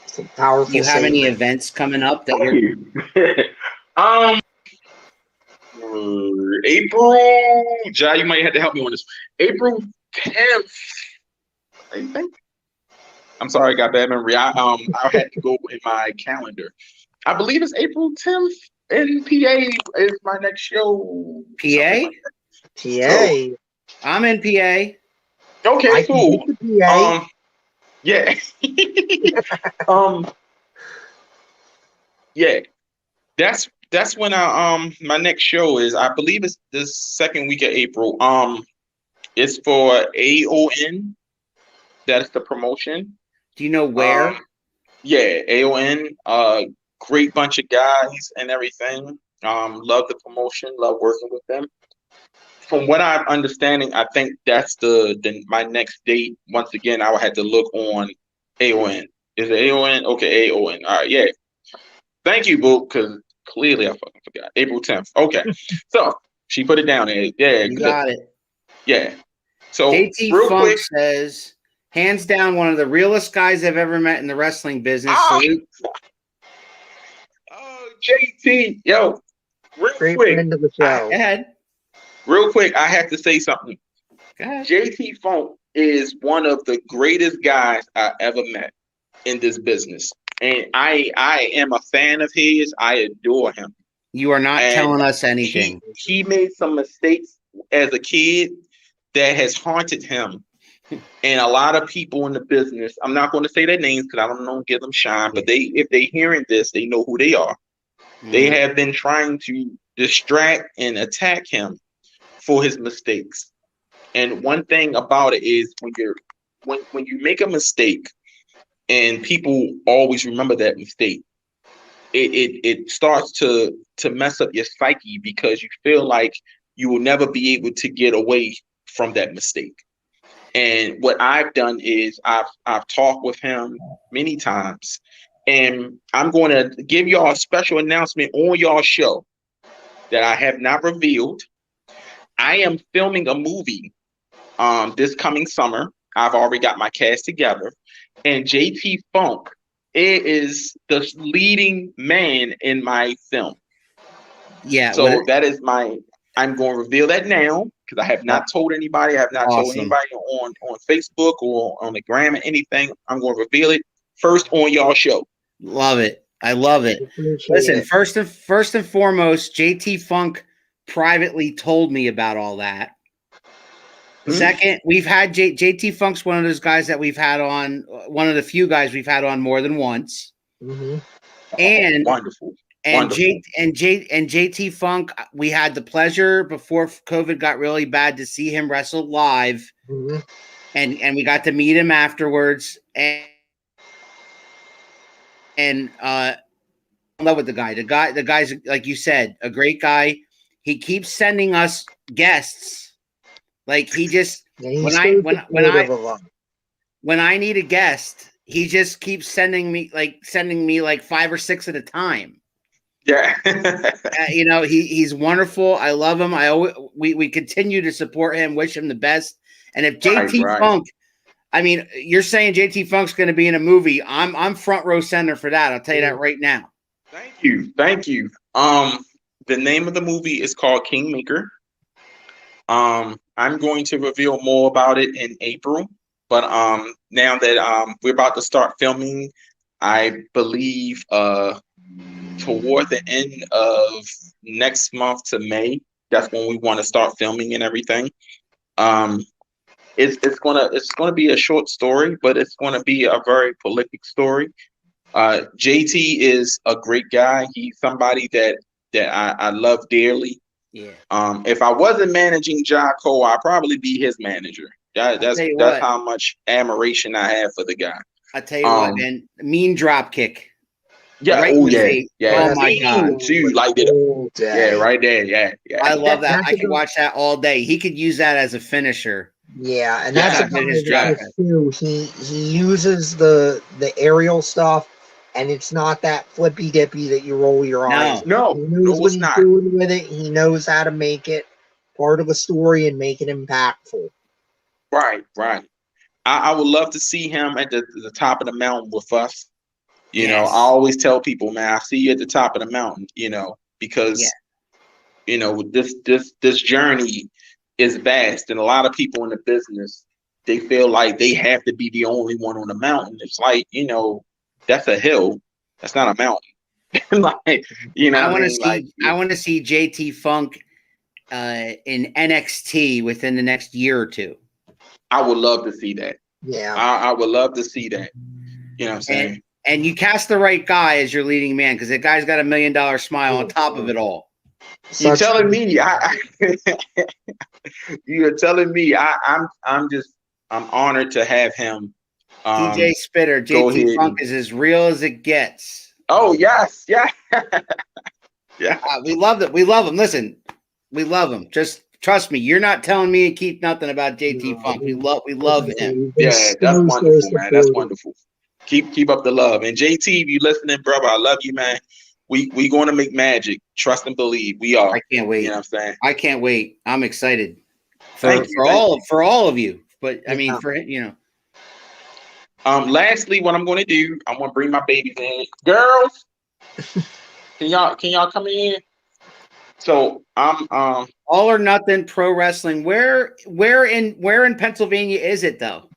It's a powerful. Do you have any events coming up that you're? April. Jai, you might have to help me on this. April 10th, I think. I'm sorry, I got bad memory. I had to go in my calendar. I believe it's April 10th in PA is my next show. PA? PA. I'm in PA. Okay, I cool. can get to PA. Yeah. Yeah. That's when my next show is. I believe it's the second week of April. It's for AON. That's the promotion. Do you know where? Yeah, AON. Great bunch of guys and everything. Love the promotion. Love working with them. From what I'm understanding, I think that's my next date. Once again, I would have to look on AON. Is it AON? Okay, AON. All right, yeah. Thank you, Boo, because clearly I fucking forgot. April 10th. Okay. So she put it down there. Yeah, You got it. Yeah. So JT real Funk quick, says, hands down, one of the realest guys I've ever met in the wrestling business. Salute. Oh, JT, yo, real Great quick. friend of the show. Go ahead. Real quick, I have to say something. Go ahead. JT Funk is one of the greatest guys I ever met in this business. And I am a fan of his. I adore him. You are not And telling us anything. He made some mistakes as a kid that has haunted him. And a lot of people in the business, I'm not going to say their names because I don't know, give them shine, but if they hearing this, they know who they are. They have been trying to distract and attack him for his mistakes. And one thing about it is when you make a mistake and people always remember that mistake, it starts to mess up your psyche because you feel like you will never be able to get away from that mistake. And what I've done is I've talked with him many times, and I'm going to give y'all a special announcement on y'all show that I have not revealed. I am filming a movie this coming summer. I've already got my cast together, and JT Funk is the leading man in my film. Yeah. So that is I'm going to reveal that now because I have not told anybody. I have not told anybody on Facebook or on the gram or anything. I'm going to reveal it first on y'all show. Love it. I love it. Appreciate Listen, it. first and foremost, JT Funk privately told me about all that. Second, we've had JT Funk's one of those guys that we've had on, one of the few guys we've had on more than once. Mhm. And Wonderful. and Wonderful. JT Funk, we had the pleasure before COVID got really bad to see him wrestle live, Mhm. and we got to meet him afterwards, and in love with the guy. The guy's, like you said, a great guy. He keeps sending us guests. Like he just Yeah, he's when so I supportive of us. when I need a guest, he just keeps sending me like 5 or 6 at a time. Yeah. You know, he's wonderful. I love him. We continue to support him, wish him the best. And if JT Right. Funk, I mean, you're saying JT Funk's going to be in a movie, I'm front row center for that. I'll tell you that right now. Thank you. Thank you. The name of the movie is called Kingmaker. I'm going to reveal more about it in April, but now that we're about to start filming, I believe toward the end of next month to May, that's when we want to start filming and everything. It's gonna be a short story, but it's gonna be a very prolific story. JT is a great guy. He's somebody that I love dearly. Yeah. If I wasn't managing Jocko, I'd probably be his manager. That's what. how much admiration I have for the guy. I tell you what, man, mean drop kick. Yeah. Right Oh in the yeah. face. Yeah. Oh my God. Too, like that. All day. Yeah. Right there. Yeah. Yeah. I love that. That's I could watch that all day. He could use that as a finisher. Yeah, and Yeah, that's but his about drop it too. He uses the aerial stuff, and it's not that flippy dippy that you roll your eyes. No. He knows No, what it's he's not. doing with it. He knows how to make it part of a story and make it impactful. Right. Right. I would love to see him at the top of the mountain with us. You know, Yes. I always tell people, man, I see you at the top of the mountain, you know, because, you know, this journey is vast. And a lot of people in the business, they feel like they have to be the only one on the mountain. It's like, you know, that's a hill. That's not a mountain. Like, you know, I want to mean? see. Like, I want to see JT Funk in NXT within the next year or two. I would love to see that. Yeah. I would love to see that. You know what I'm saying? And you cast the right guy as your leading man, because that guy's got $1 million smile on top of it all. You're Such- telling me, you're telling me, I'm honored to have him. DJ Spitter, go JT ahead Funk and- is as real as it gets. Oh yes, yeah, yeah. We love it. We love him. Listen, we love him. Just trust me. You're not telling me and Keith nothing about JT Funk. We love him. Yeah, that's wonderful, man. That's supportive. wonderful. Keep up the love. And JT, if you listening, brother, I love you, man. We going to make magic. Trust and believe. We are. I can't wait. You know what I'm saying? I can't wait. I'm excited Thank you, for all of you. But I mean, for you know. Lastly, what I'm going to do, I'm going to bring my babies in. Girls, can y'all come in? So I'm All or Nothing Pro Wrestling. Where in Pennsylvania is it though?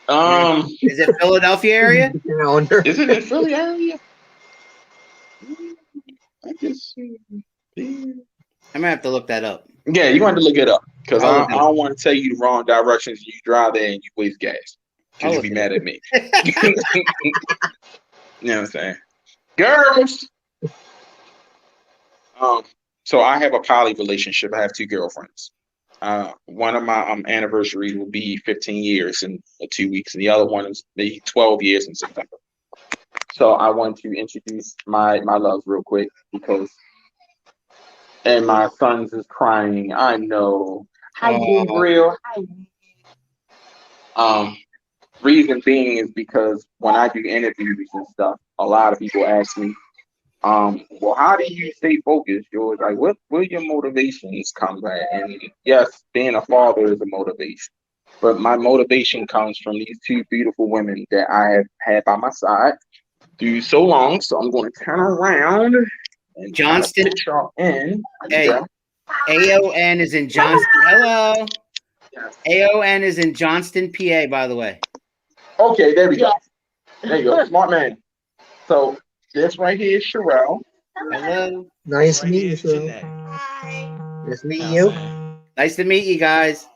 Is it Philadelphia area? Calendar. Is it in Philly area? I guess. I'm gonna have to look that up. Yeah, you want to look it up because I'll I look it up. don't want to tell you the wrong directions. You drive there and you waste gas I'll because you'll look be it mad at me. You know what I'm saying? Girls. So I have a poly relationship. I have 2 girlfriends. One of my anniversaries will be 15 years in 2 weeks, and the other one is maybe 12 years in September. So I want to introduce my loves real quick because, and my sons is crying. I know. Hi, Gabriel. Hi. Reason being is because when I do interviews and stuff, a lot of people ask me, well, how do you stay focused, George? Like, where your motivations come from? And yes, being a father is a motivation, but my motivation comes from these 2 beautiful women that I have had by my side through so long. So I'm going to turn around and Johnston. fit y'all in. Hey, AON is in Johnston. Hello. AON is in Johnston, PA, by the way. Okay, there we go. There you go, smart man. So this right here is Sherelle. Hello. Nice to Right meet here you, is sir. Janae. Nice to meet Now, you. man, Nice to meet you guys.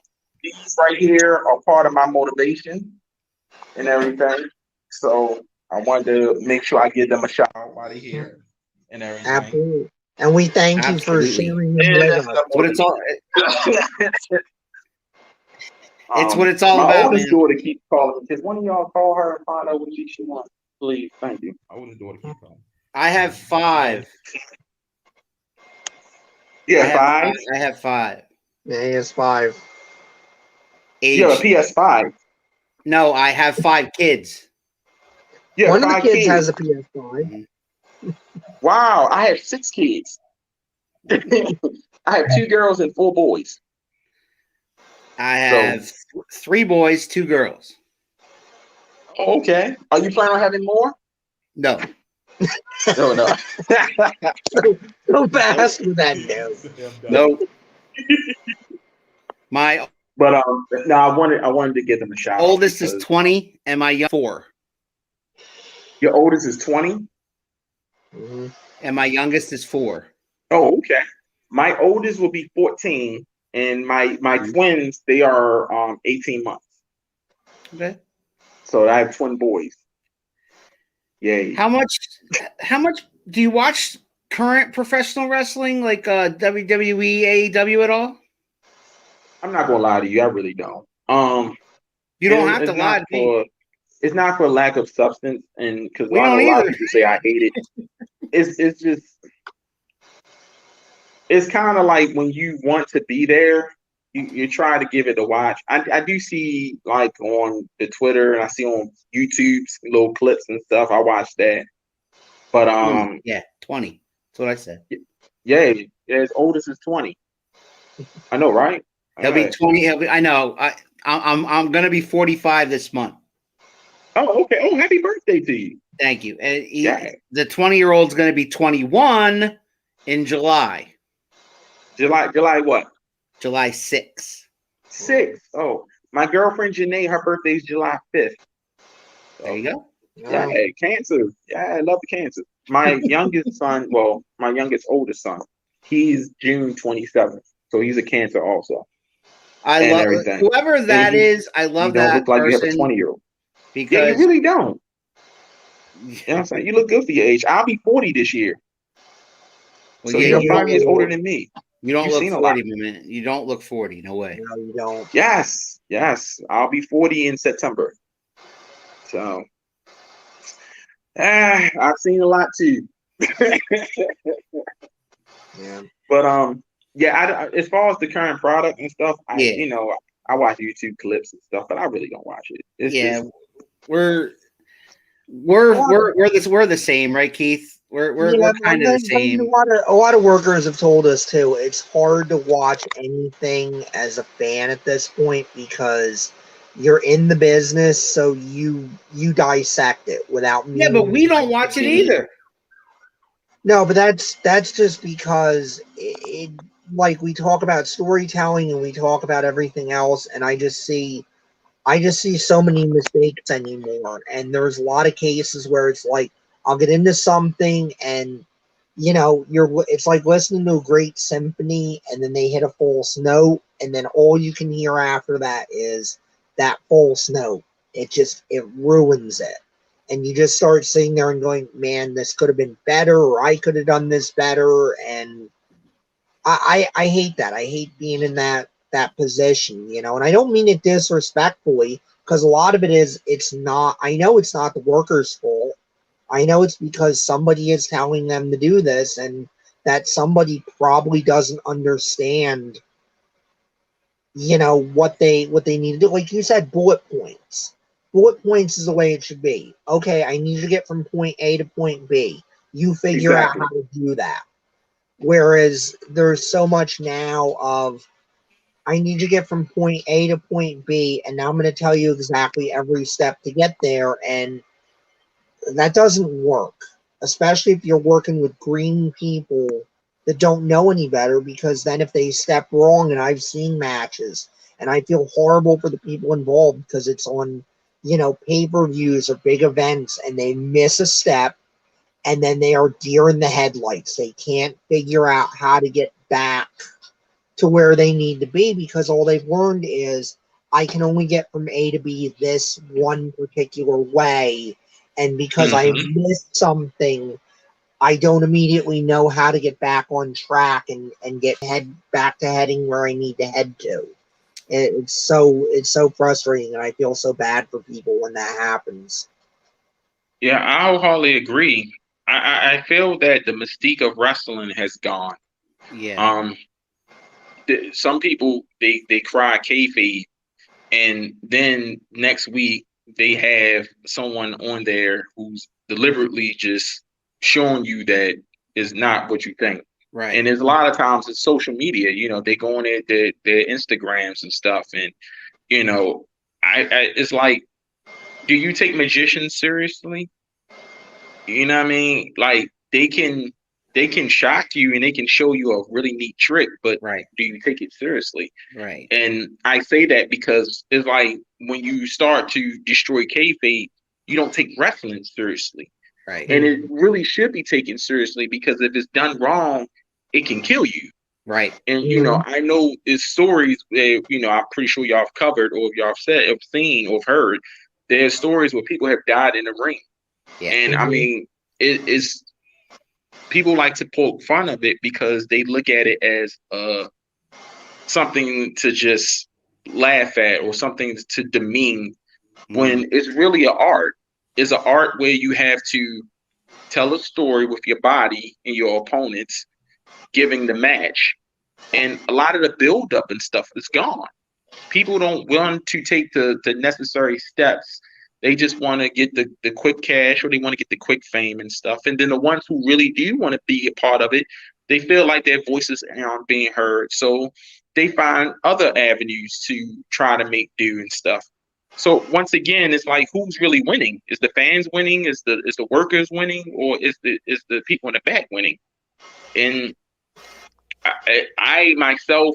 these right here are part of my motivation and everything. So I wanted to make sure I give them a shout out while they're here and everything. Absolutely. And we thank you for Absolutely. sharing them And with that's us. That's what it's all. It's what it's all my about, oldest man. daughter keeps calling me. Can one of y'all call her and find out what she wants? Please, thank you. My oldest daughter keeps calling. I have 5. Yeah, five. I have 5. Yeah, he has 5. You have a Age. PS5. No, I have 5 kids. You have One of the 5 kids has kids. a PS5. Wow, I have 6 kids. I have 2 girls and 4 boys. I have 3 boys, 2 girls. Oh, okay. Are you planning on having more? No. No. So fast with that no. No. My But no, I wanted to give them a shout out. oldest is because 20 and my young 4. Your oldest is 20. Mhm. And my youngest is 4. Oh, okay. My oldest will be 14, and my twins, they are 18 months. Okay. So I have twin boys. Yay. How much do you watch current professional wrestling like WWE, AEW at all? I'm not gonna lie to you, I really don't. You don't and have to it's lie not to me. it's not for lack of substance, and because We a don't lot either. of people say I hate it. It's just it's kind of like when you want to be there, you try to give it a watch. I do see like on the Twitter and I see on YouTube little clips and stuff. I watch that. But 20. Yeah, 20. That's what I said. yeah, his oldest is 20. I know, right? He'll be 20. I know. I'm gonna be 45 this month. Oh, okay. Oh, happy birthday to you. Thank you. And Yeah. the 20-year-old's gonna be 21 in July. July what? July 6th. 6th. Oh, my girlfriend Janae, her birthday's July 5th. There you go. Yeah, Cancer. Yeah, I love the Cancer. My youngest son, well, my oldest son, he's June 27th. So he's a Cancer also. I and love everything. whoever that is. I love You don't that look like person you have a 20-year-old. because Yeah, you really don't. You know what I'm saying? You look good for your age. I'll be 40 this year. well, So yeah, you're you 5 years don't, older than me. you don't You've look seen a 40, lot. man. You don't look 40. No way. No, you don't. Yes. I'll be 40 in September. So I've seen a lot too. Yeah. But yeah, as far as the current product and stuff, Yeah. I watch YouTube clips and stuff, but I really don't watch it. It's Yeah, just, we're the same, right, Keith? We're Yeah, kind of the same. A lot of workers have told us too. It's hard to watch anything as a fan at this point because you're in the business, so you dissect it without Yeah, but we don't watch it either. No, but that's just because it like we talk about storytelling and we talk about everything else, and I just see so many mistakes anymore. And there's a lot of cases where it's like I'll get into something and it's like listening to a great symphony and then they hit a false note and then all you can hear after that is that false note. It ruins it. And you just start sitting there and going, man, this could have been better, or I could have done this better. And I hate that. I hate being in that position, and I don't mean it disrespectfully, because a lot of it is, I know it's not the workers' fault. I know it's because somebody is telling them to do this, and that somebody probably doesn't understand, what they need to do. Like you said, bullet points. Bullet points is the way it should be. Okay, I need to get from point A to point B. You figure out how to do that. Whereas there's so much now of, I need to get from point A to point B, and now I'm going to tell you exactly every step to get there, and that doesn't work, especially if you're working with green people that don't know any better, because then if they step wrong, and I've seen matches, and I feel horrible for the people involved because it's on pay-per-views or big events and they miss a step and then they are deer in the headlights. They can't figure out how to get back to where they need to be because all they've learned is I can only get from A to B this one particular way. And because I missed something, I don't immediately know how to get back on track and head back to heading where I need to head to. It's so frustrating, and I feel so bad for people when that happens. Yeah, I wholeheartedly agree. I feel that the mystique of wrestling has gone. Yeah. Some people they cry kayfabe, and then next week they have someone on there who's deliberately just showing you that is not what you think. Right. And there's a lot of times it's social media. They go on their Instagrams and stuff, and I it's like, do you take magicians seriously? You know what I mean? Like they can shock you and they can show you a really neat trick, but Right. do you take it seriously? Right. And I say that because it's like when you start to destroy kayfabe, you don't take wrestling seriously. Right. And it really should be taken seriously because if it's done wrong, it can kill you. Right. And I know it's stories that I'm pretty sure y'all have covered or y'all have seen or heard. There's stories where people have died in the ring. Yeah. And I mean, it's people like to poke fun of it because they look at it as something to just laugh at or something to demean when it's really an art. It's an art where you have to tell a story with your body and your opponents giving the match. And a lot of the build-up and stuff is gone. People don't want to take the necessary steps. They just want to get the quick cash or they want to get the quick fame and stuff. And then the ones who really do want to be a part of it, they feel like their voices aren't being heard. So they find other avenues to try to make do and stuff. So once again, it's like, who's really winning? Is the fans winning? Is the workers winning? Or is the people in the back winning? And I myself,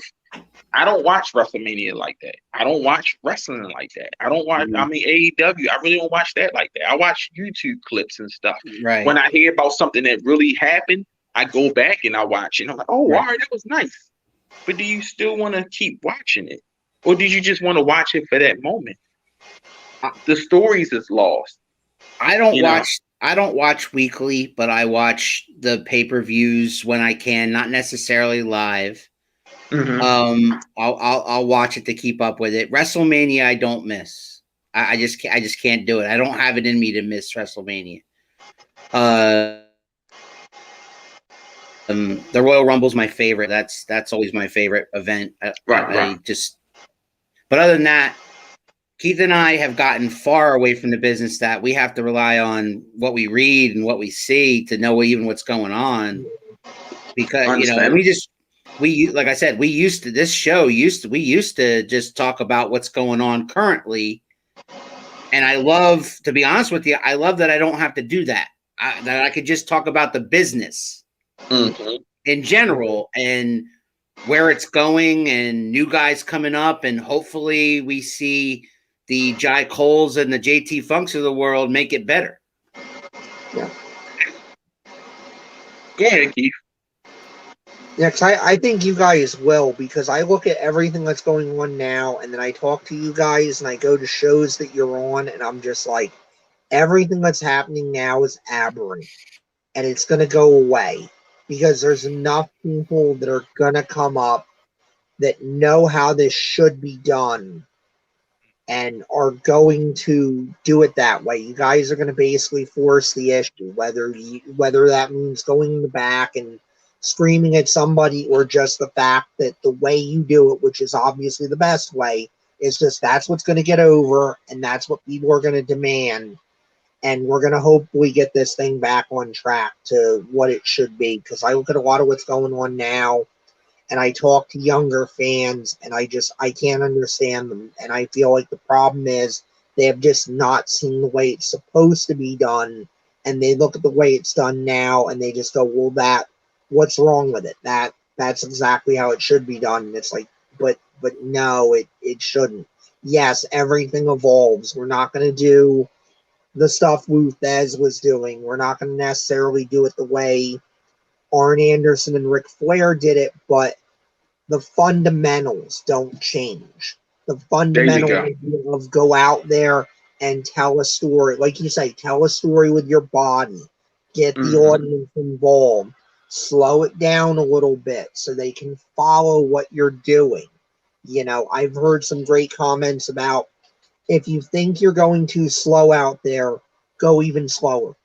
I don't watch WrestleMania like that. I don't watch wrestling like that. I don't watch, AEW. I really don't watch that like that. I watch YouTube clips and stuff. Right. When I hear about something that really happened, I go back and I watch it. And I'm like, oh, all right, that was nice. But do you still want to keep watching it? Or did you just want to watch it for that moment? The stories is lost. I don't watch weekly, but I watch the pay-per-views when I can, not necessarily live. I'll watch it to keep up with it. WrestleMania I don't miss. I just can't do it. I don't have it in me to miss WrestleMania. The Royal Rumble's my favorite. That's always my favorite event. Right. But other than that, Keith and I have gotten far away from the business that we have to rely on what we read and what we see to know even what's going on. Because we like I said, we used to just talk about what's going on currently. And I love, to be honest with you, I love that I don't have to do that. That I could just talk about the business in general and where it's going and new guys coming up. And hopefully we see the Jai Coles and the JT Funks of the world make it better. Yeah. Go ahead, Keith. Next, I think you guys will, because I look at everything that's going on now, and then I talk to you guys, and I go to shows that you're on, and I'm just like, everything that's happening now is aberrant, and it's going to go away, because there's enough people that are going to come up that know how this should be done, and are going to do it that way. You guys are going to basically force the issue, whether that means going in the back and screaming at somebody, or just the fact that the way you do it, which is obviously the best way, is just that's what's going to get over, and that's what people are going to demand. And we're going to hopefully get this thing back on track to what it should be, because I look at a lot of what's going on now, and I talk to younger fans, and I can't understand them. And I feel like the problem is they have just not seen the way it's supposed to be done, and they look at the way it's done now, and they just go, well, what's wrong with it? That's exactly how it should be done. And it's like, but no, it shouldn't. yes, everything evolves. We're not going to do the stuff Ruth Thez was doing. We're not going to necessarily do it the way Arn Anderson and Ric Flair did it, but the fundamentals don't change. The There you fundamental go. idea of go out there and tell a story. Like you say, tell a story with your body. Get the audience involved. Slow it down a little bit so they can follow what you're doing. You know, I've heard some great comments about if you think you're going too slow out there, go even slower.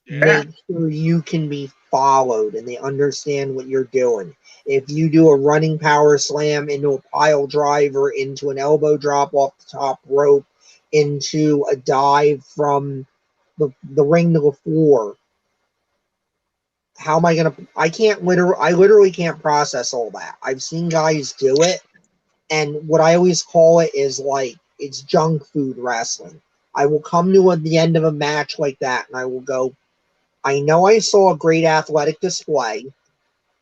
Yeah. Make sure you can be followed and they understand what you're doing. If you do a running power slam into a pile driver, into an elbow drop off the top rope, into a dive from the ring to the floor, how am I gonna? I literally can't process all that. I've seen guys do it, and what I always call it is like it's junk food wrestling. I will come to the end of a match like that, and I will go, I know I saw a great athletic display.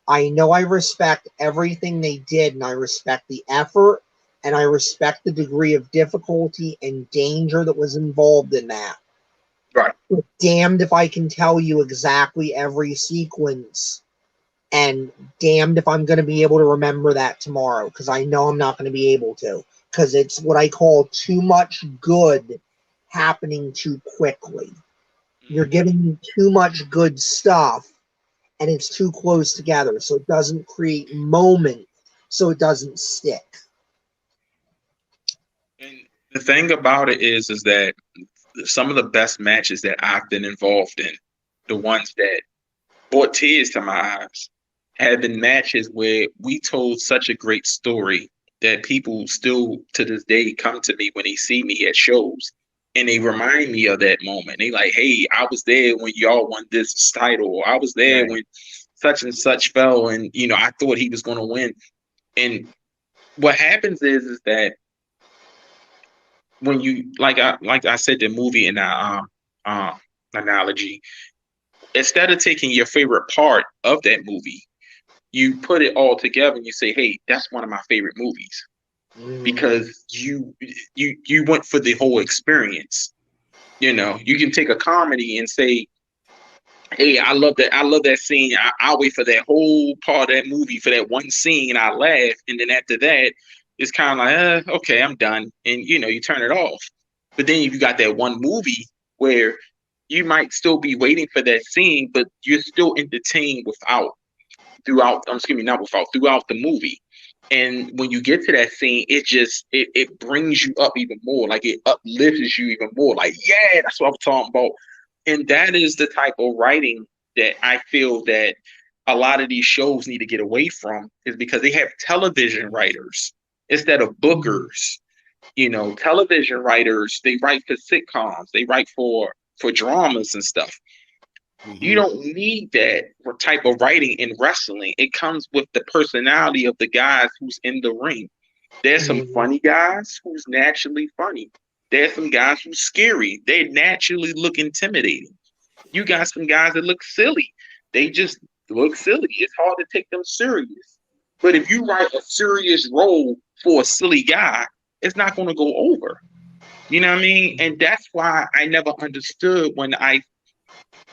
I know I respect everything they did, and I respect the effort, and I respect the degree of difficulty and danger that was involved in that. Right. But damned if I can tell you exactly every sequence, and damned if I'm going to be able to remember that tomorrow, because I know I'm not going to be able to, because it's what I call too much good happening too quickly. You're giving me too much good stuff, and it's too close together, so it doesn't create moment, so it doesn't stick. And the thing about it is that some of the best matches that I've been involved in, the ones that brought tears to my eyes, have been matches where we told such a great story that people still to this day come to me when they see me at shows and they remind me of that moment. They like, hey, I was there when y'all won this title, or I was there when such and such fell, and I thought he was going to win. And what happens is that when you like I said, the movie in that analogy, instead of taking your favorite part of that movie, you put it all together and you say, hey, that's one of my favorite movies, because you went for the whole experience. You can take a comedy and say, hey, I love that scene. I'll wait for that whole part of that movie for that one scene and I laugh, and then after that it's kind of like, okay, I'm done, and you turn it off. But then if you got that one movie where you might still be waiting for that scene, but you're still entertained throughout the movie. And when you get to that scene, it brings you up even more. Like, it uplifts you even more. Like, yeah, that's what I'm talking about. And that is the type of writing that I feel that a lot of these shows need to get away from, is because they have television writers instead of bookers. Television writers, they write for sitcoms, they write for dramas and stuff. You don't need that type of writing in wrestling. It comes with the personality of the guys who's in the ring. There's some funny guys who's naturally funny. There's some guys who's scary. They naturally look intimidating. You got some guys that look silly. They just look silly. It's hard to take them serious. But if you write a serious role for a silly guy, it's not going to go over. You know what I mean? And that's why I never understood when I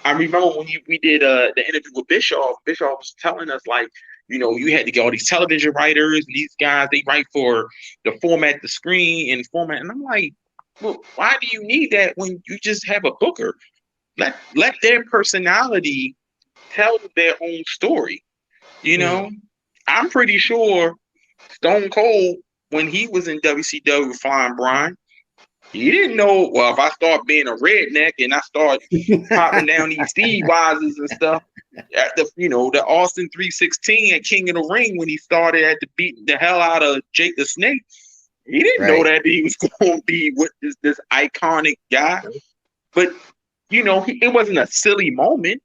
remember when we did the interview with Bischoff. Bischoff was telling us, like, you had to get all these television writers, and these guys, they write for the format, the screen, and format. And I'm like, well, why do you need that when you just have a booker? Let their personality tell their own story. I'm pretty sure Stone Cold, when he was in WCW Flying Brian, he didn't know, well, if I start being a redneck and I start popping down these Steve Wises and stuff, the Austin 316 at King of the Ring, when he started at the beating the hell out of Jake the Snake, he didn't know that he was going to be with this iconic guy. But, it wasn't a silly moment.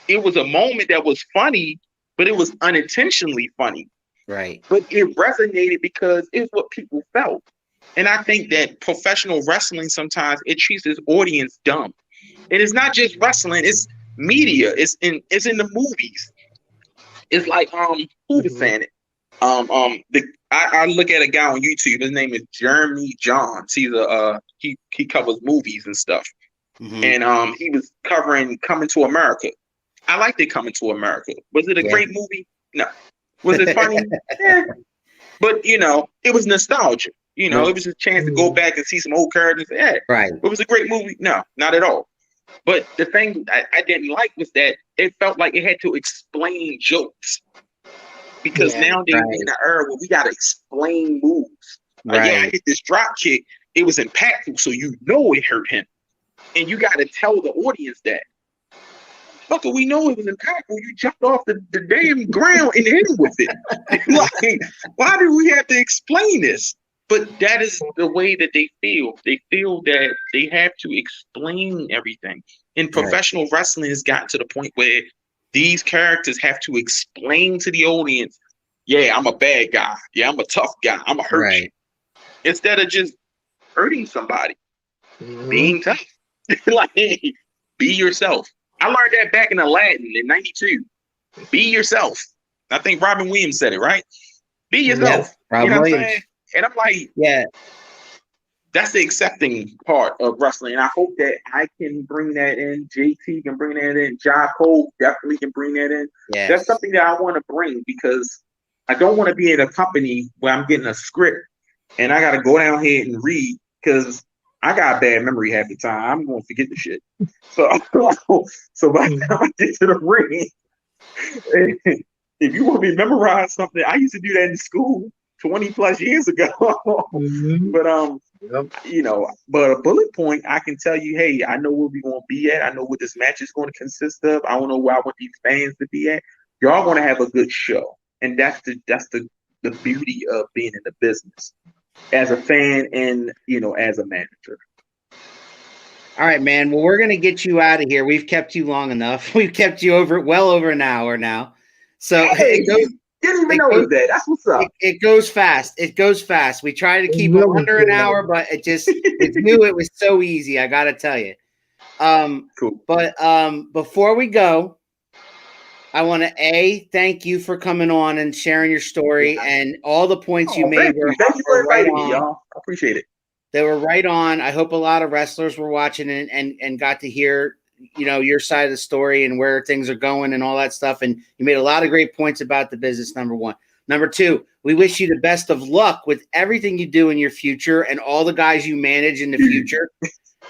It was a moment that was funny, but it was unintentionally funny. Right. But it resonated because it's what people felt. And I think that professional wrestling, sometimes it treats its audience dumb. And it's not just wrestling, it's media. It's in the movies. It's like, who was saying it? I look at a guy on YouTube. His name is Jeremy Johns. He's he covers movies and stuff. Mhm. And he was covering Coming to America. I liked it, Coming to America. Was it a Yeah. great movie? No. Was it funny? Yeah. But it was nostalgia. No. It was a chance to go back and see some old characters. Yeah. Right. It was a great movie. No, not at all. But the thing I didn't like was that it felt like it had to explain jokes. Because Yeah, nowadays right. in the era where we gotta explain moves. Like, yeah, I Right. hit this drop kick. It was impactful, so it hurt him. And you gotta tell the audience that. Fucker, we know it was impactful. You jumped off the damn ground and hit him with it. Like, why do we have to explain this? But that is the way that they feel. They feel that they have to explain everything. And professional wrestling has gotten to the point where these characters have to explain to the audience, yeah, I'm a bad guy. Yeah, I'm a tough guy. I'm a hurt you. Right. Instead of just hurting somebody, Mhm. being tough. Like, be yourself. I learned that back in Aladdin in '92. Be yourself. I think Robin Williams said it, right? Be yourself. Rob You know what I'm Williams. saying? And I'm like, Yeah. that's the accepting part of wrestling. And I hope that I can bring that in. JT can bring that in. Ja Cole definitely can bring that in. Yeah. That's something that I want to bring because I don't want to be in a company where I'm getting a script and I got to go down here and read because I got a bad memory half the time. I'm going to forget the shit. So by the time I get to the ring, if you want me to memorize something, I used to do that in school 20 plus years ago. Mhm. But Yep. but a bullet point, I can tell you, hey, I know where we're gonna be at. I know what this match is going to consist of. I don't know where I want these fans to be at. Y'all gonna have a good show, and that's the beauty of being in the business as a fan and as a manager. All right, man. Well, we're gonna get you out of here. We've kept you long enough. We've kept you well over an hour now. So Hey, it goes. didn't even it notice goes- that. That's what's up. It goes fast. It goes fast. We try to It keep it really under an does. hour, but it just with you, it was so easy. I gotta tell you. Cool. But before we go, I want to thank you for coming on and sharing your story and all the points you Oh, made thank you for were right inviting me, on. y'all. I appreciate it. They were right on. I hope a lot of wrestlers were watching and got to hear, your side of the story and where things are going and all that stuff. And you made a lot of great points about the business, number one. Number two, we wish you the best of luck with everything you do in your future and all the guys you manage in the future.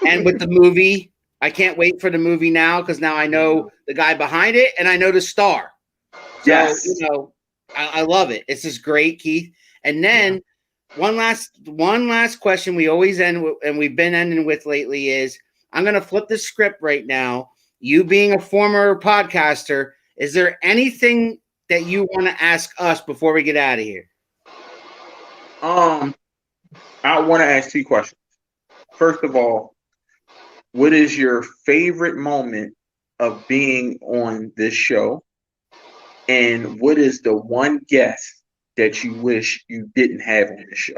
And with the movie, I can't wait for the movie now because now I know the guy behind it and I know the star. So, Yes. I love it. It's just great, Keith. And then one last question we always end with, and we've been ending with lately is I'm going to flip the script right now. You being a former podcaster, is there anything that you want to ask us before we get out of here? I want to ask two questions. First of all, what is your favorite moment of being on this show? And what is the one guest that you wish you didn't have on the show?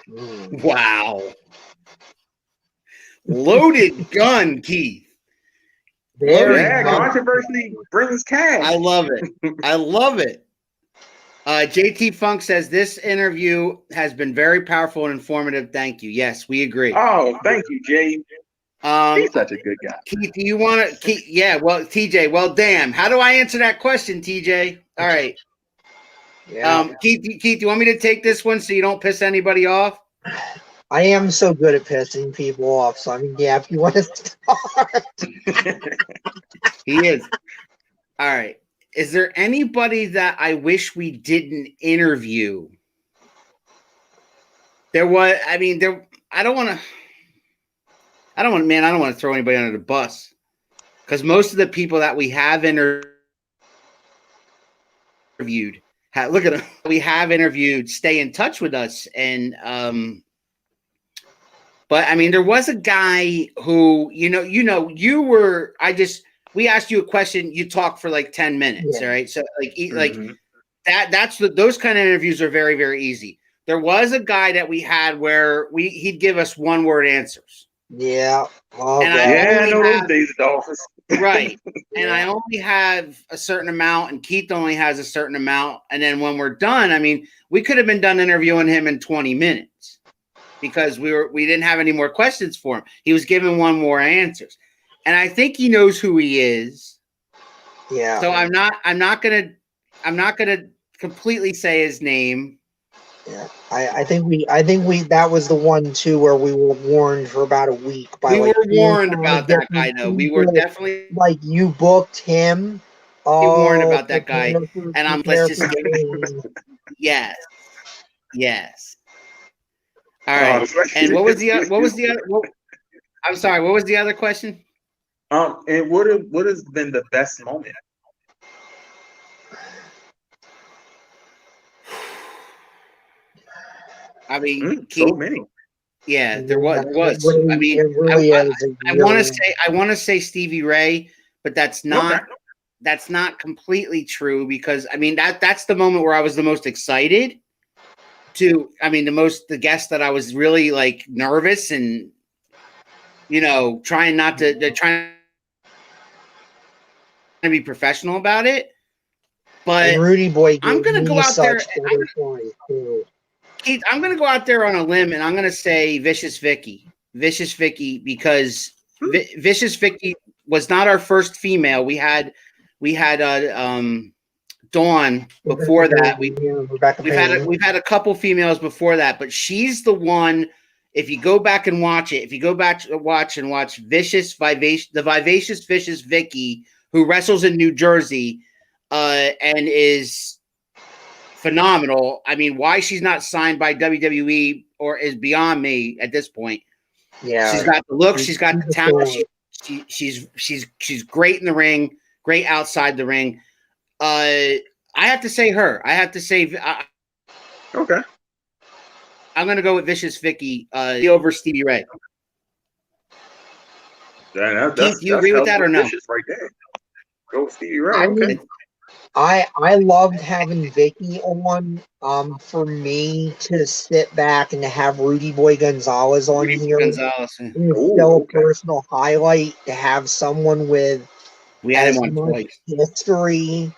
Mm. Wow. Loaded gun, Keith. Very Yeah, good. controversy brings cash. I love it. I love it. JT Funk says this interview has been very powerful and informative. Thank you. Yes, we agree. Oh, thank you, Jay. He's such a good guy. Keith, do you want to? Yeah. Well, TJ. Well, damn. How do I answer that question, TJ? All right. Yeah. Keith, do you want me to take this one so you don't piss anybody off? I am so good at pissing people off. So, I mean, yeah, if you want to start. He is. All right. Is there anybody that I wish we didn't interview? I don't want to throw anybody under the bus because most of the people that we have interviewed, stay in touch with us. And, but I mean, there was a guy who, we asked you a question, you talk for like 10 minutes. Yeah. All right. So those kind of interviews are very, very easy. There was a guy that we had where he'd give us 1-word answers. Yeah. Oh, And God. Yeah, I know only those have- days at the office. Right. And I only have a certain amount, and Keith only has a certain amount. And then when we're done, I mean, we could have been done interviewing him in 20 minutes because we didn't have any more questions for him. He was giving one more answers. And I think he knows who he is. Yeah. So I'm not gonna completely say his name. Yeah. I think we that was the one too where we were warned for about a week by We like were 4 or warned 5 about that guy, different though. We were people. definitely Like, you booked him. warned Oh, about that guy. And let's prepare just for skip. Dane. Yes. All Oh, right. especially- And what was the other? I'm sorry. What was the other question? And what has been the best moment? I mean, So many. yeah, there was. I mean, It really is. I want to say Stevie Ray, but that's not completely true because I mean that's the moment where I was the most excited the guest that I was really like nervous and trying not to trying to be professional about it. But and Rudy Boy, I'm gonna go out there. Too. I'm gonna go out there on a limb and I'm gonna say Vicious Vicky because Vicious Vicky was not our first female. We had Dawn before that. We've had a couple females before that, but she's the one. If you go back and watch it, watch the Vivacious Vicious Vicky, who wrestles in New Jersey, and is phenomenal. I mean, why she's not signed by WWE or is beyond me at this point. Yeah, she's got the look, she's got the talent. She's great in the ring, great outside the ring. I have to say her. I have to say, okay. I'm going to go with Vicious Vicky over Stevie Ray. Yeah, Keith, do you agree with that or no? Right there. Go with Stevie Ray. Okay. I loved having Vicky on. For me to sit back and to have Rudy Boy Gonzalez on here is still a personal highlight. To have someone with as much history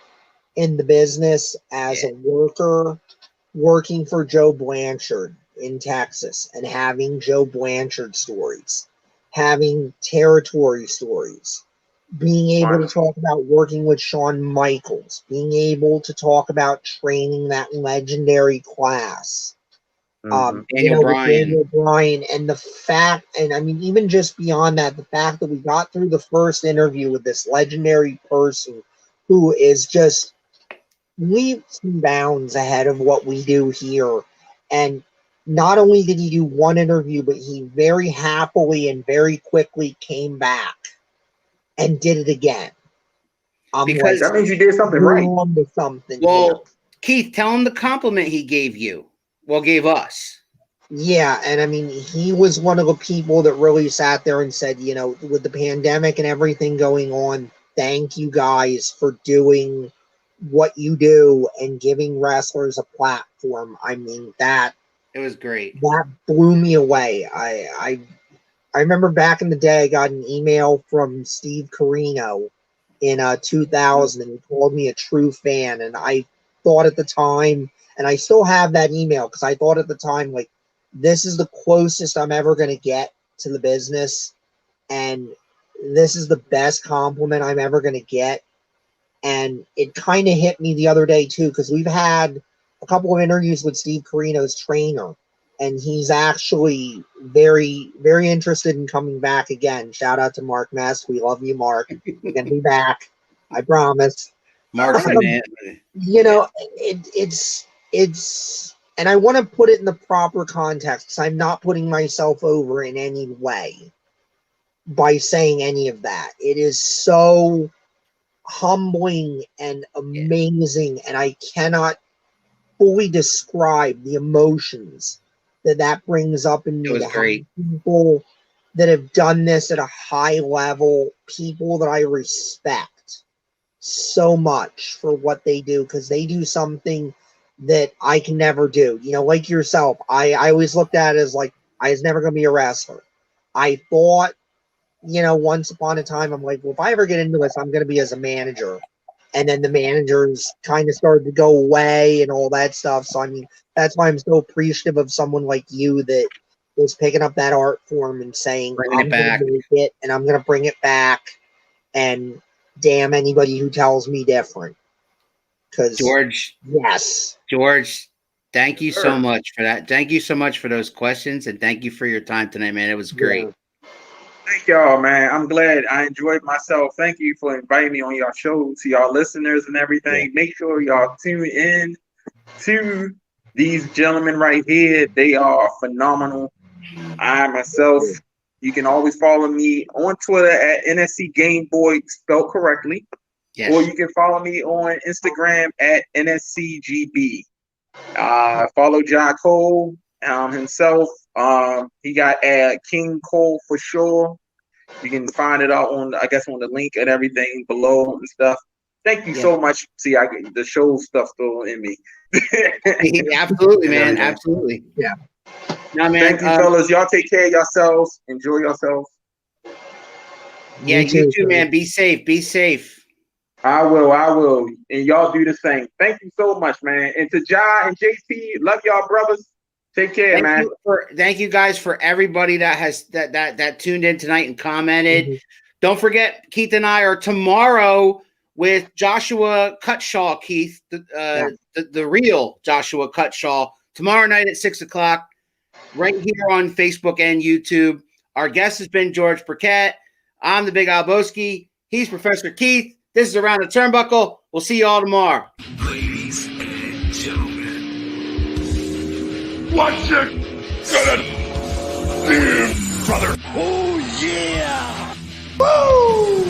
in the business as a worker, working for Joe Blanchard in Texas, and having Joe Blanchard stories, having territory stories. Being able to talk about working with Shawn Michaels, being able to talk about training that legendary class, Daniel Bryan, and the fact, and I mean, even just beyond that, the fact that we got through the first interview with this legendary person who is just leaps and bounds ahead of what we do here. And not only did he do one interview, but he very happily and very quickly came back and did it again. Because that means you did something right. Well, Keith, tell him the compliment he gave you. Well, gave us. Yeah, and I mean, he was one of the people that really sat there and said, with the pandemic and everything going on, thank you guys for doing what you do and giving wrestlers a platform. I mean, it was great. That blew me away. I remember back in the day, I got an email from Steve Carino in 2000, and he called me a true fan. And I thought at the time, and I still have that email, because I thought at the time, like, this is the closest I'm ever going to get to the business. And this is the best compliment I'm ever going to get. And it kind of hit me the other day, too, because we've had a couple of interviews with Steve Carino's trainer. And he's actually very, very interested in coming back again. Shout out to Mark Mess. We love you, Mark. You're going to be back. I promise. Mark's the man. It's, and I want to put it in the proper context, because I'm not putting myself over in any way by saying any of that. It is so humbling and amazing, and I cannot fully describe the emotions that brings up in me. It was great. People that have done this at a high level, people that I respect so much for what they do, because they do something that I can never do. Like yourself, I always looked at it as like, I was never going to be a wrestler. I thought once upon a time, I'm like, well, if I ever get into this, I'm going to be as a manager. And then the managers kind of started to go away and all that stuff. So, I mean, that's why I'm so appreciative of someone like you that is picking up that art form and saying, Bringing it back. and I'm going to bring it back. And damn anybody who tells me different. Because George, thank you so much for that. Thank you so much for those questions, and thank you for your time tonight, man. It was great. Yeah. Thank y'all, man. I'm glad I enjoyed myself. Thank you for inviting me on your show, to y'all listeners and everything. Yeah. Make sure y'all tune in to these gentlemen right here. They are phenomenal. I myself, you can always follow me on Twitter at NSC Gameboy, spelled correctly. Yes. Or you can follow me on Instagram at NSCGB. Follow John Cole himself. He got King Cole for sure. You can find it out on the link and everything below and stuff. Thank you so much. See, I get the show stuff still in me. Absolutely, man. Absolutely. Yeah. No, man. Thank you, fellas. Y'all take care of yourselves. Enjoy yourselves. Yeah, you too, man. Be safe. Be safe. I will. And y'all do the same. Thank you so much, man. And to Ja and JT, love y'all, brothers. Take care, man. Thank you guys for everybody that has that tuned in tonight and commented. Mm-hmm. Don't forget, Keith and I are tomorrow with Joshua Cutshaw, Keith, the real Joshua Cutshaw, tomorrow night at 6:00, right here on Facebook and YouTube. Our guest has been George Burkett. I'm the Big Alboski. He's Professor Keith. This is Around the Turnbuckle. We'll see you all tomorrow. Ladies and gentlemen, what you gonna do, brother? Oh, yeah! Woo!